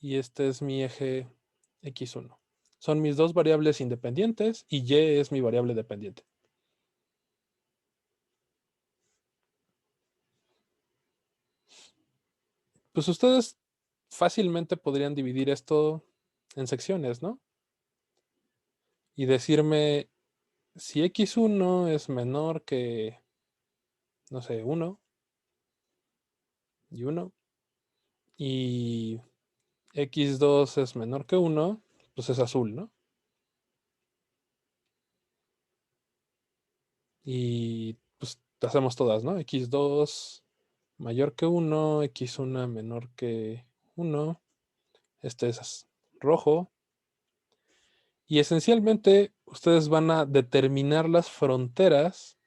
y este es mi eje X1. Son mis dos variables independientes y Y es mi variable dependiente. Pues ustedes fácilmente podrían dividir esto en secciones, ¿no? Y decirme si X1 es menor que, no sé, 1 y 1, y X2 es menor que 1, pues es azul, ¿no? Y pues hacemos todas, ¿no? X2 mayor que 1, X1 menor que 1, este es rojo, Y esencialmente ustedes van a determinar las fronteras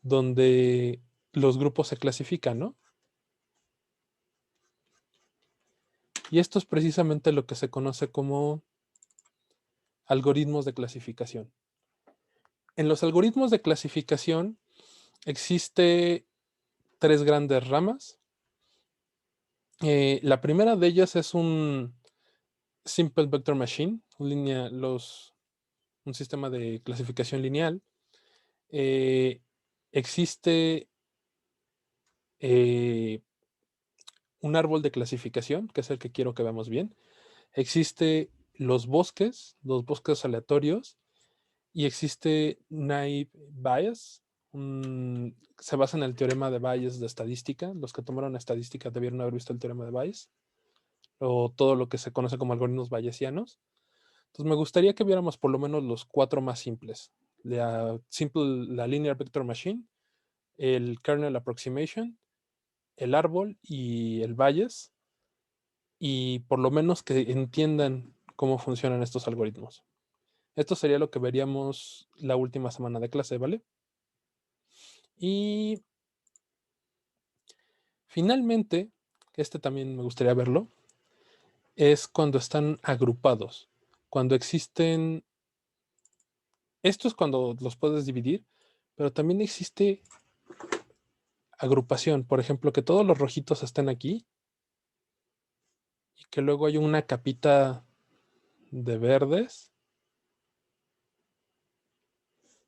donde los grupos se clasifican, ¿no? Y esto es precisamente lo que se conoce como algoritmos de clasificación. En los algoritmos de clasificación existe 3 grandes ramas. La primera de ellas es un Simple Vector Machine, un sistema de clasificación lineal. Existe un árbol de clasificación, que es el que quiero que veamos bien. Existe los bosques aleatorios, y existe naive Bayes. Se basa en el teorema de Bayes de estadística. Los que tomaron estadística debieron haber visto el teorema de Bayes, o todo lo que se conoce como algoritmos bayesianos. Entonces me gustaría que viéramos por lo menos los 4 más simples. La Linear Vector Machine, el Kernel Approximation, el árbol y el Bayes, y por lo menos que entiendan cómo funcionan estos algoritmos. Esto sería lo que veríamos la última semana de clase, ¿vale? Y finalmente, este también me gustaría verlo, es cuando están agrupados. Cuando existen... Esto es cuando los puedes dividir, pero también existe agrupación. Por ejemplo, que todos los rojitos estén aquí y que luego hay una capita de verdes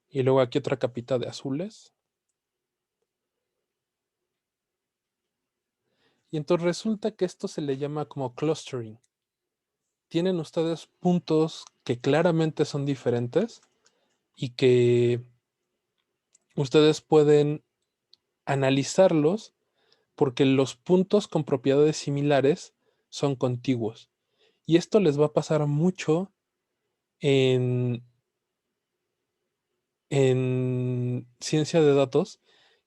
y luego aquí otra capita de azules. Y entonces resulta que esto se le llama como clustering. Tienen ustedes puntos que claramente son diferentes y que ustedes pueden analizarlos porque los puntos con propiedades similares son contiguos. Y esto les va a pasar mucho en ciencia de datos,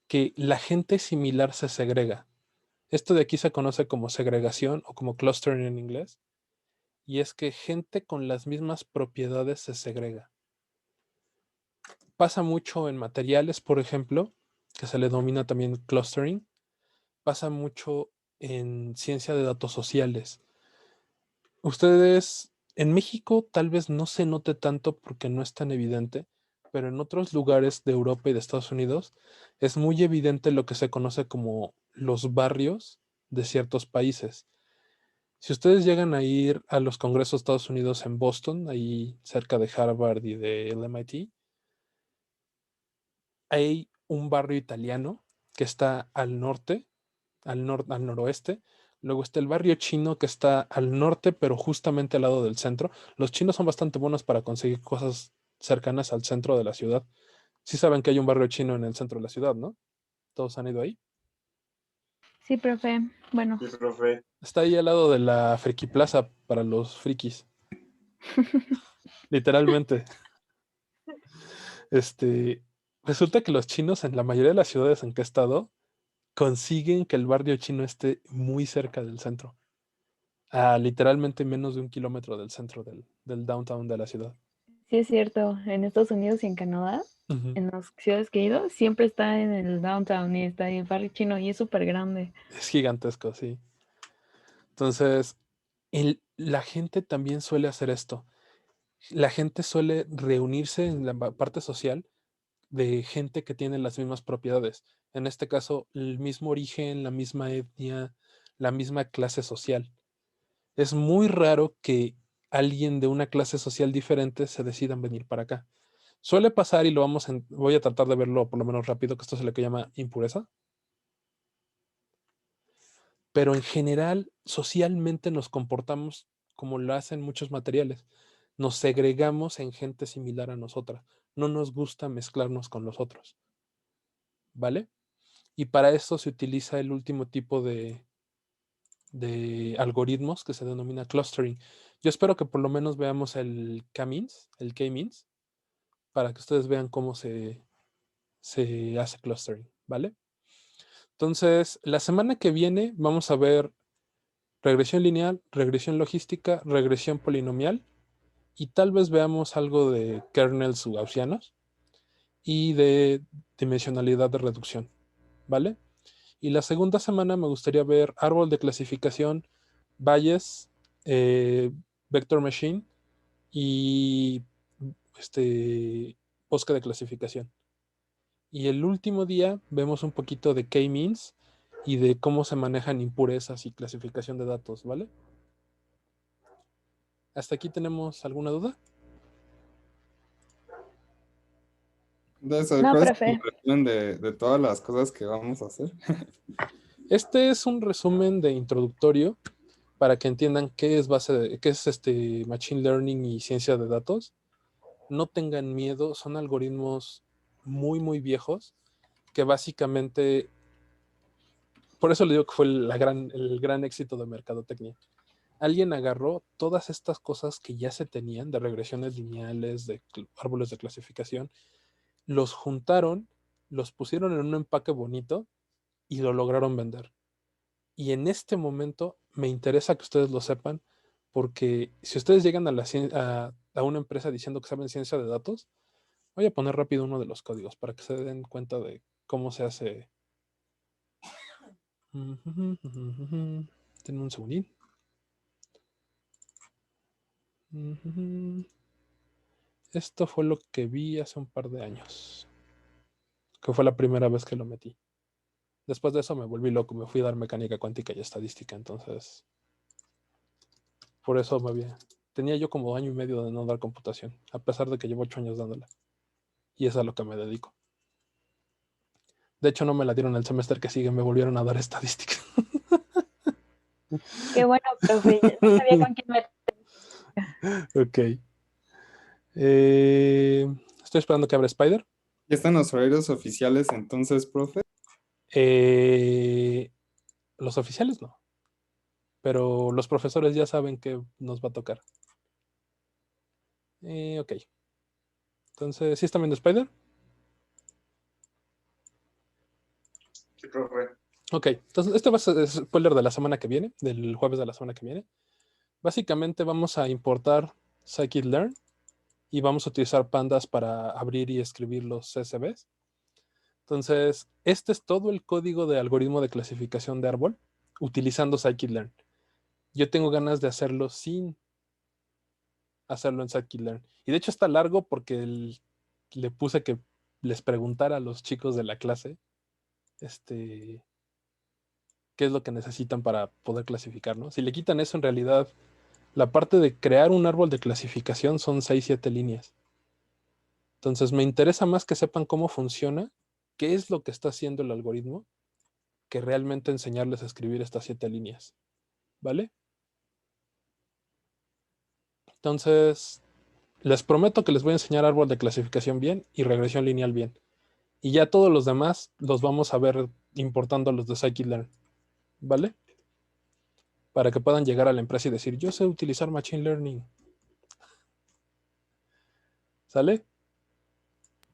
que la gente similar se segrega. Esto de aquí se conoce como segregación o como clustering en inglés. Y es que gente con las mismas propiedades se segrega. Pasa mucho en materiales, por ejemplo, que se le denomina también clustering. Pasa mucho en ciencia de datos sociales. Ustedes, en México tal vez no se note tanto porque no es tan evidente, pero en otros lugares de Europa y de Estados Unidos es muy evidente lo que se conoce como los barrios de ciertos países. Si ustedes llegan a ir a los congresos de Estados Unidos en Boston, ahí cerca de Harvard y del MIT, hay un barrio italiano que está al norte, al noroeste. Luego está el barrio chino que está al norte, pero justamente al lado del centro. Los chinos son bastante buenos para conseguir cosas cercanas al centro de la ciudad. Sí saben que hay un barrio chino en el centro de la ciudad, ¿no? ¿Todos han ido ahí? Sí, profe. Bueno, Sí, profe. Está ahí al lado de la Friki Plaza para los frikis. Literalmente. Resulta que los chinos en la mayoría de las ciudades en que he estado consiguen que el barrio chino esté muy cerca del centro. A literalmente menos de 1 kilómetro del centro del downtown de la ciudad. sí es cierto. En Estados Unidos y en Canadá, Ujú. en las ciudades que he ido, siempre está en el downtown y está en el barrio chino y es súper grande. Es gigantesco, sí. Entonces, la gente también suele hacer esto. La gente suele reunirse en la parte social de gente que tiene las mismas propiedades. En este caso, el mismo origen, la misma etnia, la misma clase social. Es muy raro que alguien de una clase social diferente se decidan venir para acá. Suele pasar, y voy a tratar de verlo por lo menos rápido, que esto se le llama impureza. Pero en general, socialmente nos comportamos como lo hacen muchos materiales. Nos segregamos en gente similar a nosotras. No nos gusta mezclarnos con los otros. ¿Vale? Y para esto se utiliza el último tipo de algoritmos que se denomina clustering. Yo espero que por lo menos veamos el K-means, para que ustedes vean cómo se hace clustering, ¿vale? Entonces, la semana que viene vamos a ver regresión lineal, regresión logística, regresión polinomial, y tal vez veamos algo de kernels gaussianos y de dimensionalidad de reducción, ¿vale? Y la segunda semana me gustaría ver árbol de clasificación, Bayes, Vector Machine y bosque de clasificación. Y el último día vemos un poquito de K-means y de cómo se manejan impurezas y clasificación de datos, ¿vale? ¿Hasta aquí tenemos alguna duda? Entonces, No, ¿cuál es el profe. resumen de todas las cosas que vamos a hacer? Este es un resumen de introductorio para que entiendan qué es qué es Machine Learning y ciencia de datos. No tengan miedo, son algoritmos muy, muy viejos que básicamente, por eso le digo que fue el gran éxito de mercadotecnia. Alguien agarró todas estas cosas que ya se tenían de regresiones lineales, de árboles de clasificación, los juntaron, los pusieron en un empaque bonito y lo lograron vender. Y en este momento me interesa que ustedes lo sepan, porque si ustedes llegan a una empresa diciendo que saben ciencia de datos, voy a poner rápido uno de los códigos para que se den cuenta de cómo se hace. Denme un segundín. Esto fue lo que vi hace un par de años, que fue la primera vez que lo metí. Después de eso me volví loco, me fui a dar mecánica cuántica y estadística, entonces por eso tenía yo como año y medio de no dar computación, a pesar de que llevo 8 años dándola. Y es a lo que me dedico. De hecho, no me la dieron el semestre que sigue, me volvieron a dar estadística. Qué bueno, profe. Ya no sabía con quién me... Ok. Estoy esperando que abra Spider. ¿Ya están los horarios oficiales entonces, profe? Los oficiales no, pero los profesores ya saben que nos va a tocar. Ok. Entonces, ¿sí están viendo Spider? Sí, profe. Ok, entonces este va a ser spoiler de la semana que viene, del jueves de la semana que viene. Básicamente vamos a importar scikit-learn y vamos a utilizar pandas para abrir y escribir los CSVs. Entonces, este es todo el código de algoritmo de clasificación de árbol utilizando scikit-learn. Yo tengo ganas de hacerlo sin hacerlo en scikit-learn. Y de hecho está largo porque le puse que les preguntara a los chicos de la clase qué es lo que necesitan para poder clasificar, ¿no? Si le quitan eso, en realidad, la parte de crear un árbol de clasificación son 6-7 líneas. Entonces, me interesa más que sepan cómo funciona, qué es lo que está haciendo el algoritmo, que realmente enseñarles a escribir estas 7 líneas. ¿Vale? Entonces, les prometo que les voy a enseñar árbol de clasificación bien y regresión lineal bien. Y ya todos los demás los vamos a ver importando los de scikit-learn. ¿Vale? Para que puedan llegar a la empresa y decir, yo sé utilizar Machine Learning. ¿Sale?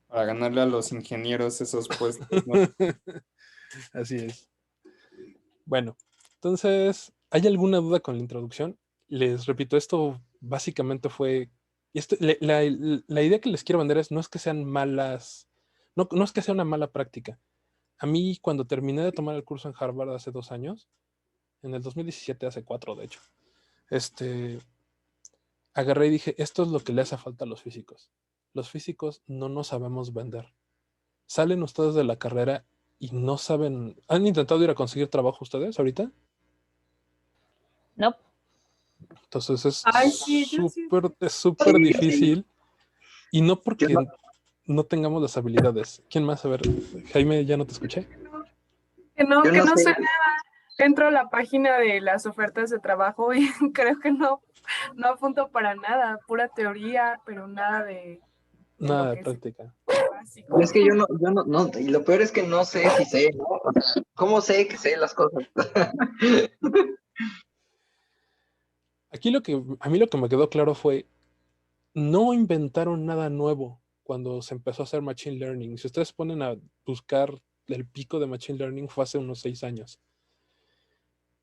Para ganarle a los ingenieros esos puestos, ¿no? Así es. Bueno, entonces, ¿hay alguna duda con la introducción? Les repito, esto básicamente fue... la idea que les quiero vender no es que sean malas, no es que sea una mala práctica. A mí, cuando terminé de tomar el curso en Harvard hace 2 años, en el 2017, hace 4 de hecho, agarré y dije, esto es lo que le hace falta a los físicos. Los físicos no nos sabemos vender. Salen ustedes de la carrera y no saben... ¿Han intentado ir a conseguir trabajo ustedes ahorita? No, Entonces Ay, sí, yo sí. es súper Sí, difícil y no Yo porque no- no tengamos las habilidades. ¿Quién más? A ver, Jaime, ya no te escuché. yo Que no no sé. sé nada. Entro a la página de las ofertas de trabajo y creo que no apunto para nada, pura teoría, pero nada de Nada lo de que es práctica. básico. Es que yo no, y lo peor es que no sé si sé, ¿no? O sea, ¿cómo sé que sé las cosas? Aquí a mí lo que me quedó claro fue, no inventaron nada nuevo cuando se empezó a hacer Machine Learning. Si ustedes ponen a buscar el pico de Machine Learning fue hace unos 6 años.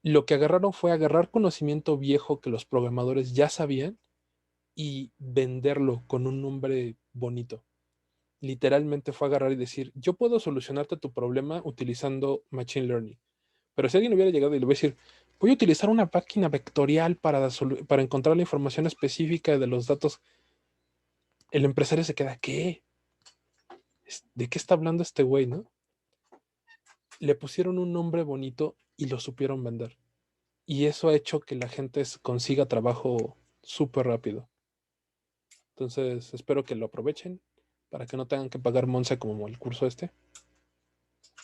Lo que agarraron fue agarrar conocimiento viejo que los programadores ya sabían y venderlo con un nombre bonito. Literalmente fue agarrar y decir, yo puedo solucionarte tu problema utilizando Machine Learning. Pero si alguien hubiera llegado y le hubiera decir, voy a utilizar una máquina vectorial para encontrar la información específica de los datos, el empresario se queda, ¿qué? ¿De qué está hablando este güey, no? Le pusieron un nombre bonito y lo supieron vender. Y eso ha hecho que la gente consiga trabajo súper rápido. Entonces, espero que lo aprovechen para que no tengan que pagar Monse como el curso este.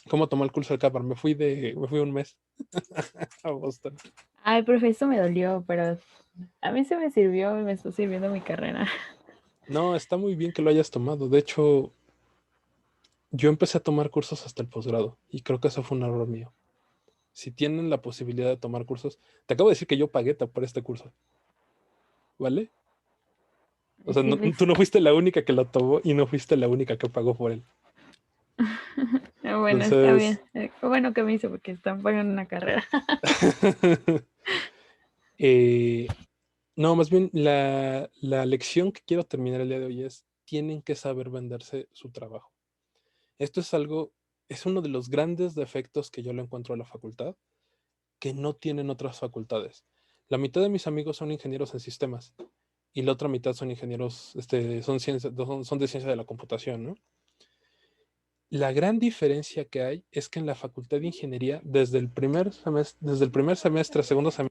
¿Cómo tomó el curso de Capar? Me fui un mes a Boston. Ay, profe, eso me dolió, pero a mí se me sirvió y me está sirviendo mi carrera. No, está muy bien que lo hayas tomado. De hecho, yo empecé a tomar cursos hasta el posgrado y creo que eso fue un error mío. Si tienen la posibilidad de tomar cursos, te acabo de decir que yo pagué por este curso, ¿vale? O sea, Sí, pues, tú no fuiste la única que lo tomó y no fuiste la única que pagó por él. bueno, está bien. Entonces, Qué bueno que me hizo porque están pagando una carrera. no, más bien la lección que quiero terminar el día de hoy es, tienen que saber venderse su trabajo. Esto es uno de los grandes defectos que yo le encuentro a la facultad, que no tienen otras facultades. La mitad de mis amigos son ingenieros en sistemas y la otra mitad son ingenieros, son de ciencia de la computación, ¿no? La gran diferencia que hay es que en la facultad de ingeniería, desde el primer semestre, segundo semestre,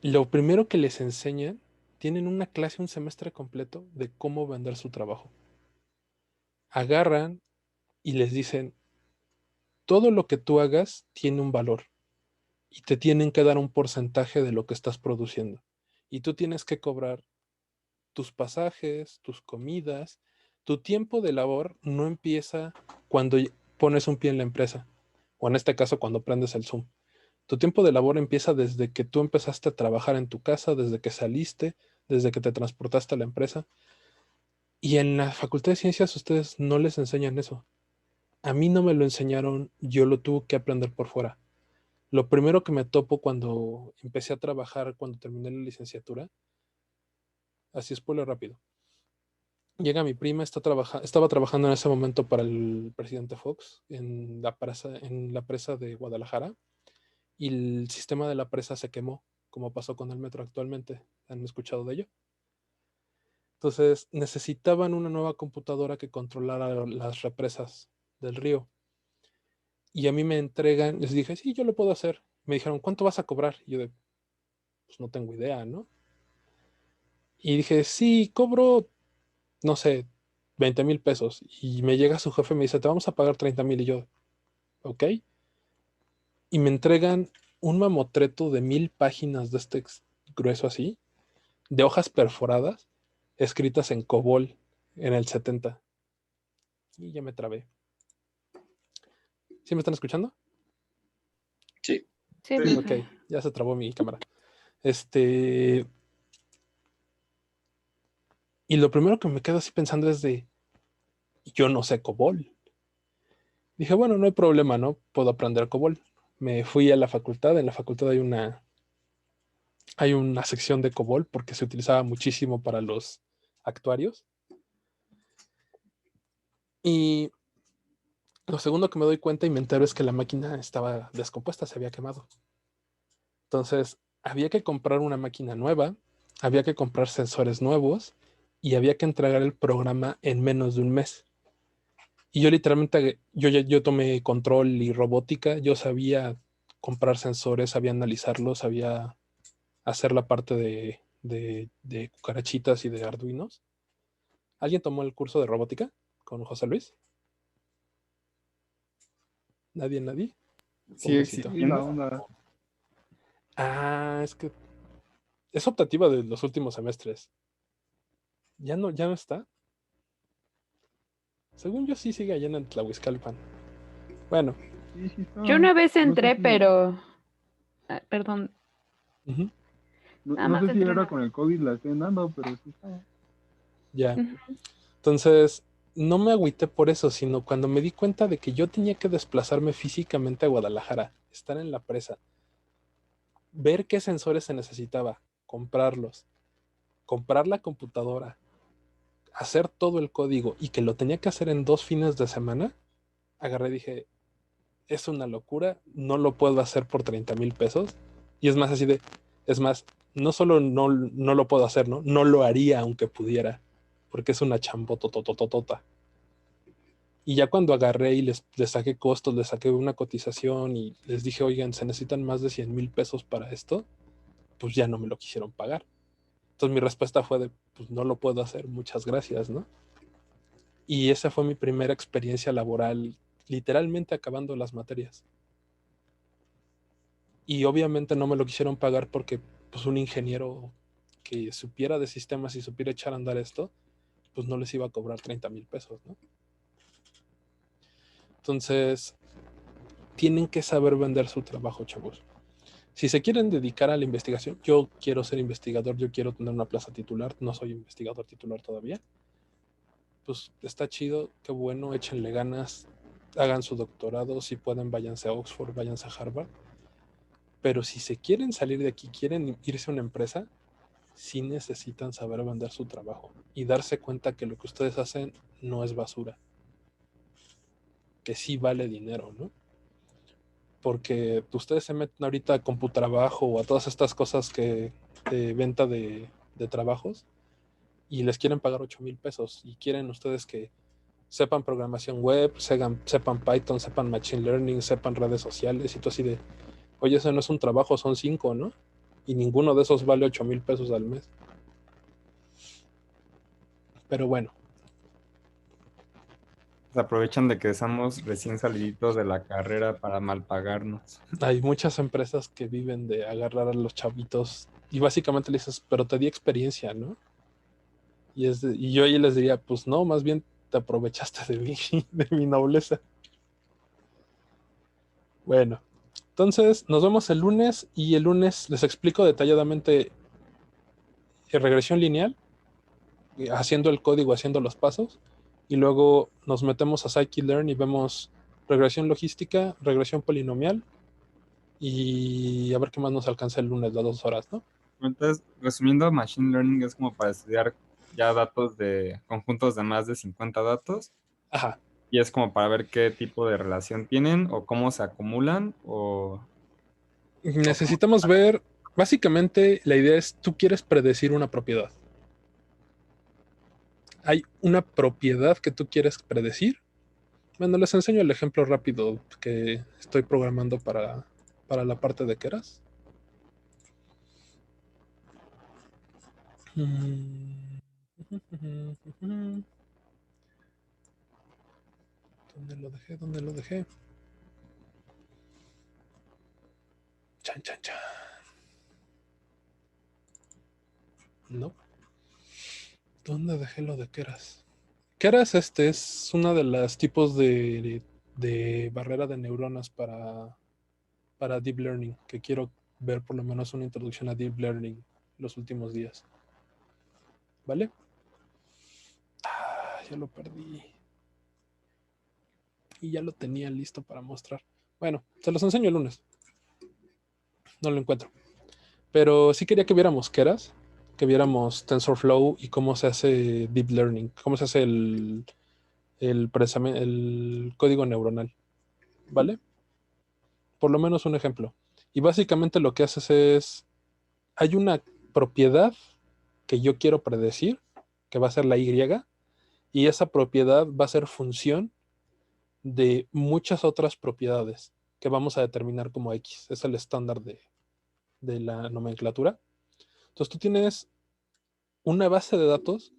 lo primero que les enseñan, tienen una clase, un semestre completo de cómo vender su trabajo. Agarran y les dicen, todo lo que tú hagas tiene un valor y te tienen que dar un porcentaje de lo que estás produciendo. Y tú tienes que cobrar tus pasajes, tus comidas, tu tiempo de labor no empieza cuando pones un pie en la empresa, o en este caso cuando prendes el Zoom. Tu tiempo de labor empieza desde que tú empezaste a trabajar en tu casa, desde que saliste, desde que te transportaste a la empresa. Y en la Facultad de Ciencias ustedes no les enseñan eso. A mí no me lo enseñaron, yo lo tuve que aprender por fuera. Lo primero que me topo cuando empecé a trabajar, cuando terminé la licenciatura, así spoiler rápido. Llega mi prima, estaba trabajando en ese momento para el presidente Fox en la presa de Guadalajara y el sistema de la presa se quemó, como pasó con el metro actualmente. ¿Han escuchado de ello? Entonces necesitaban una nueva computadora que controlara las represas del río. Y a mí me entregan, les dije, sí, yo lo puedo hacer. Me dijeron, ¿cuánto vas a cobrar? Y yo pues no tengo idea, ¿no? Y dije, sí, cobro, no sé, 20,000 pesos. Y me llega su jefe y me dice, te vamos a pagar 30,000. Y yo, ok. Y me entregan un mamotreto de 1,000 páginas de este grueso así, de hojas perforadas, escritas en COBOL en el 70. Y ya me trabé. ¿Sí me están escuchando? Sí. Sí, Sí. Ok, profe. ya se trabó mi cámara. Y lo primero que me quedo así pensando es yo no sé COBOL. Dije, bueno, no hay problema, ¿no? Puedo aprender COBOL. Me fui a la facultad, en la facultad hay una sección de COBOL porque se utilizaba muchísimo para los actuarios. Y lo segundo que me doy cuenta y me entero es que la máquina estaba descompuesta, se había quemado. Entonces, había que comprar una máquina nueva, había que comprar sensores nuevos y había que entregar el programa en menos de un mes. Y yo literalmente, yo tomé control y robótica, yo sabía comprar sensores, sabía analizarlos, sabía hacer la parte de cucarachitas y de arduinos. ¿Alguien tomó el curso de robótica con José Luis? ¿Nadie? Sigue Pobrecito. Sí, la existiendo. onda. Ah, es que es optativa de los últimos semestres. Ya no está. Según yo sí sigue allá en Tlahuizcalpan. Bueno. Sí, sí está. Yo una vez No sé entré, si, pero... perdón, Uh-huh. nada no más sé si entré ahora una con vez. el COVID la estén dando, pero sí está. Ya. Ujú. Entonces, no me agüité por eso, sino cuando me di cuenta de que yo tenía que desplazarme físicamente a Guadalajara, estar en la presa, ver qué sensores se necesitaba, comprarlos, comprar la computadora, hacer todo el código y que lo tenía que hacer en 2 fines de semana, agarré y dije, es una locura, no lo puedo hacer por 30,000 pesos. Y es más así de, es más, no solo no lo puedo hacer, ¿no? No lo haría aunque pudiera, porque es una chambototototota. Y ya cuando agarré y les saqué costos, les saqué una cotización y les dije, oigan, se necesitan más de 100,000 pesos para esto, pues ya no me lo quisieron pagar. Entonces mi respuesta fue de, pues no lo puedo hacer, muchas gracias, ¿no? Y esa fue mi primera experiencia laboral, literalmente acabando las materias. Y obviamente no me lo quisieron pagar porque pues un ingeniero que supiera de sistemas y supiera echar a andar esto, pues no les iba a cobrar 30,000 pesos, ¿no? Entonces, tienen que saber vender su trabajo, chavos. Si se quieren dedicar a la investigación, yo quiero ser investigador, yo quiero tener una plaza titular, no soy investigador titular todavía, pues está chido, qué bueno, échenle ganas, hagan su doctorado, si pueden váyanse a Oxford, váyanse a Harvard, pero si se quieren salir de aquí, quieren irse a una empresa, sí necesitan saber vender su trabajo y darse cuenta que lo que ustedes hacen no es basura, que sí vale dinero, ¿no? Porque ustedes se meten ahorita a Computrabajo o a todas estas cosas que de venta de trabajos y les quieren pagar 8,000 pesos y quieren ustedes que sepan programación web, sepan Python, sepan Machine Learning, sepan redes sociales y todo así de, oye, ese no es un trabajo, son 5, ¿no? Y ninguno de esos vale 8,000 pesos al mes. Pero bueno, Se aprovechan de que estamos recién saliditos de la carrera para mal pagarnos. hay muchas empresas que viven de agarrar a los chavitos y básicamente le dices, pero te di experiencia, ¿no? Y yo ahí les diría, pues no, más bien te aprovechaste de mí, de mi nobleza. Bueno, entonces nos vemos el lunes y el lunes les explico detalladamente regresión lineal, haciendo el código, haciendo los pasos, y luego nos metemos a scikit-learn y vemos regresión logística, regresión polinomial, y a ver qué más nos alcanza el lunes, las 2 horas, ¿no? Entonces, resumiendo, Machine Learning es como para estudiar ya datos de conjuntos de más de 50 datos Ajá. y es como para ver qué tipo de relación tienen o cómo se acumulan o cómo... Necesitamos ver, básicamente la idea es, tú quieres predecir una propiedad. Hay una propiedad que tú quieres predecir. Bueno, les enseño el ejemplo rápido que estoy programando para la parte de Keras. ¿Dónde lo dejé? ¿Dónde lo dejé? Chan, chan, chan. No. ¿Dónde dejé lo de Keras? Keras es una de las tipos de barrera de neuronas para Deep Learning, que quiero ver por lo menos una introducción a Deep Learning los últimos días. ¿Vale? Ya lo perdí. Y ya lo tenía listo para mostrar. Bueno, se los enseño el lunes. No lo encuentro. Pero sí quería que viéramos Keras, que viéramos TensorFlow y cómo se hace Deep Learning, cómo se hace el código neuronal. ¿Vale? Por lo menos un ejemplo. Y básicamente lo que haces es, hay una propiedad que yo quiero predecir, que va a ser la Y, y esa propiedad va a ser función de muchas otras propiedades que vamos a determinar como X. Es el estándar de la nomenclatura. Entonces tú tienes una base de datos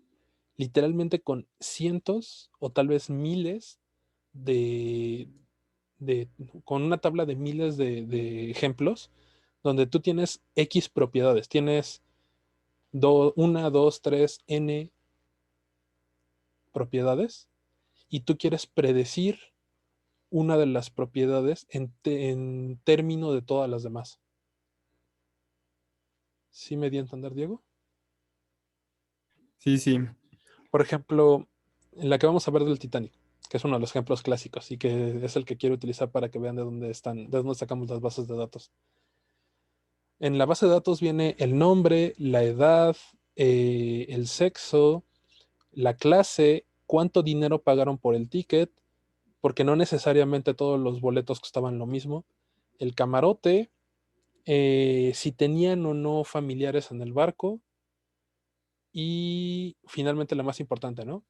literalmente con cientos o tal vez miles de, con una tabla de miles de ejemplos donde tú tienes X propiedades. Tienes 1, 2, 3, N propiedades y tú quieres predecir una de las propiedades en término de todas las demás. ¿Sí me di a entender, Diego? Sí, sí. Por ejemplo, en la que vamos a ver del Titanic, que es uno de los ejemplos clásicos y que es el que quiero utilizar para que vean de dónde sacamos las bases de datos. En la base de datos viene el nombre, la edad, el sexo, la clase, cuánto dinero pagaron por el ticket, porque no necesariamente todos los boletos costaban lo mismo, el camarote, si tenían o no familiares en el barco, y finalmente la más importante, ¿no?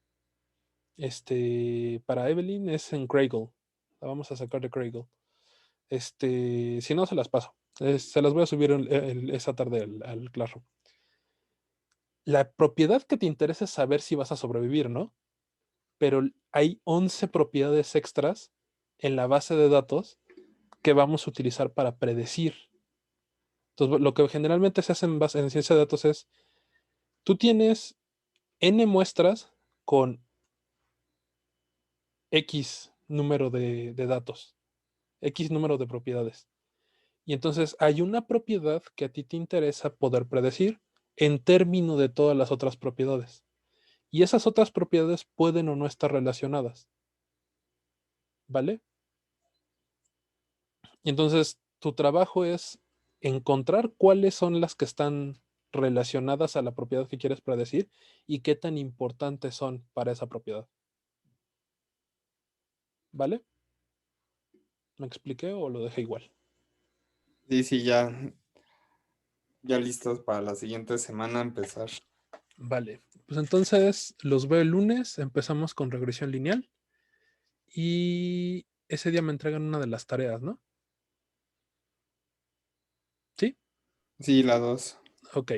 Para Evelyn es en Craigle. La vamos a sacar de Craigle. Si no, se las paso. Se las voy a subir esa tarde al Classroom. La propiedad que te interesa es saber si vas a sobrevivir, ¿no? Pero hay 11 propiedades extras en la base de datos que vamos a utilizar para predecir. Entonces, lo que generalmente se hace en ciencia de datos es, tú tienes N muestras con X número de datos, X número de propiedades. Y entonces hay una propiedad que a ti te interesa poder predecir en términos de todas las otras propiedades. Y esas otras propiedades pueden o no estar relacionadas. ¿Vale? Y entonces tu trabajo es encontrar cuáles son las que están relacionadas a la propiedad que quieres predecir y qué tan importantes son para esa propiedad. ¿Vale? ¿Me expliqué o lo dejé igual? Sí, ya listos para la siguiente semana empezar. Vale, pues entonces los veo el lunes, empezamos con regresión lineal y ese día me entregan una de las tareas, ¿no? ¿Sí? Sí, la 2. Ok,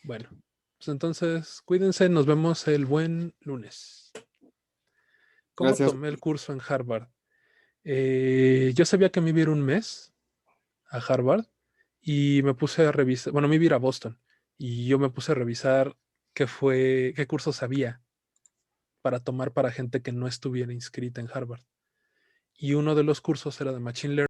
bueno, pues entonces cuídense, nos vemos el buen lunes. ¿Cómo Gracias. tomé el curso en Harvard? Yo sabía que me iba a ir un mes a Harvard y me puse a revisar, bueno, me iba a ir a Boston y yo me puse a revisar qué cursos había para tomar para gente que no estuviera inscrita en Harvard. Y uno de los cursos era de Machine Learning.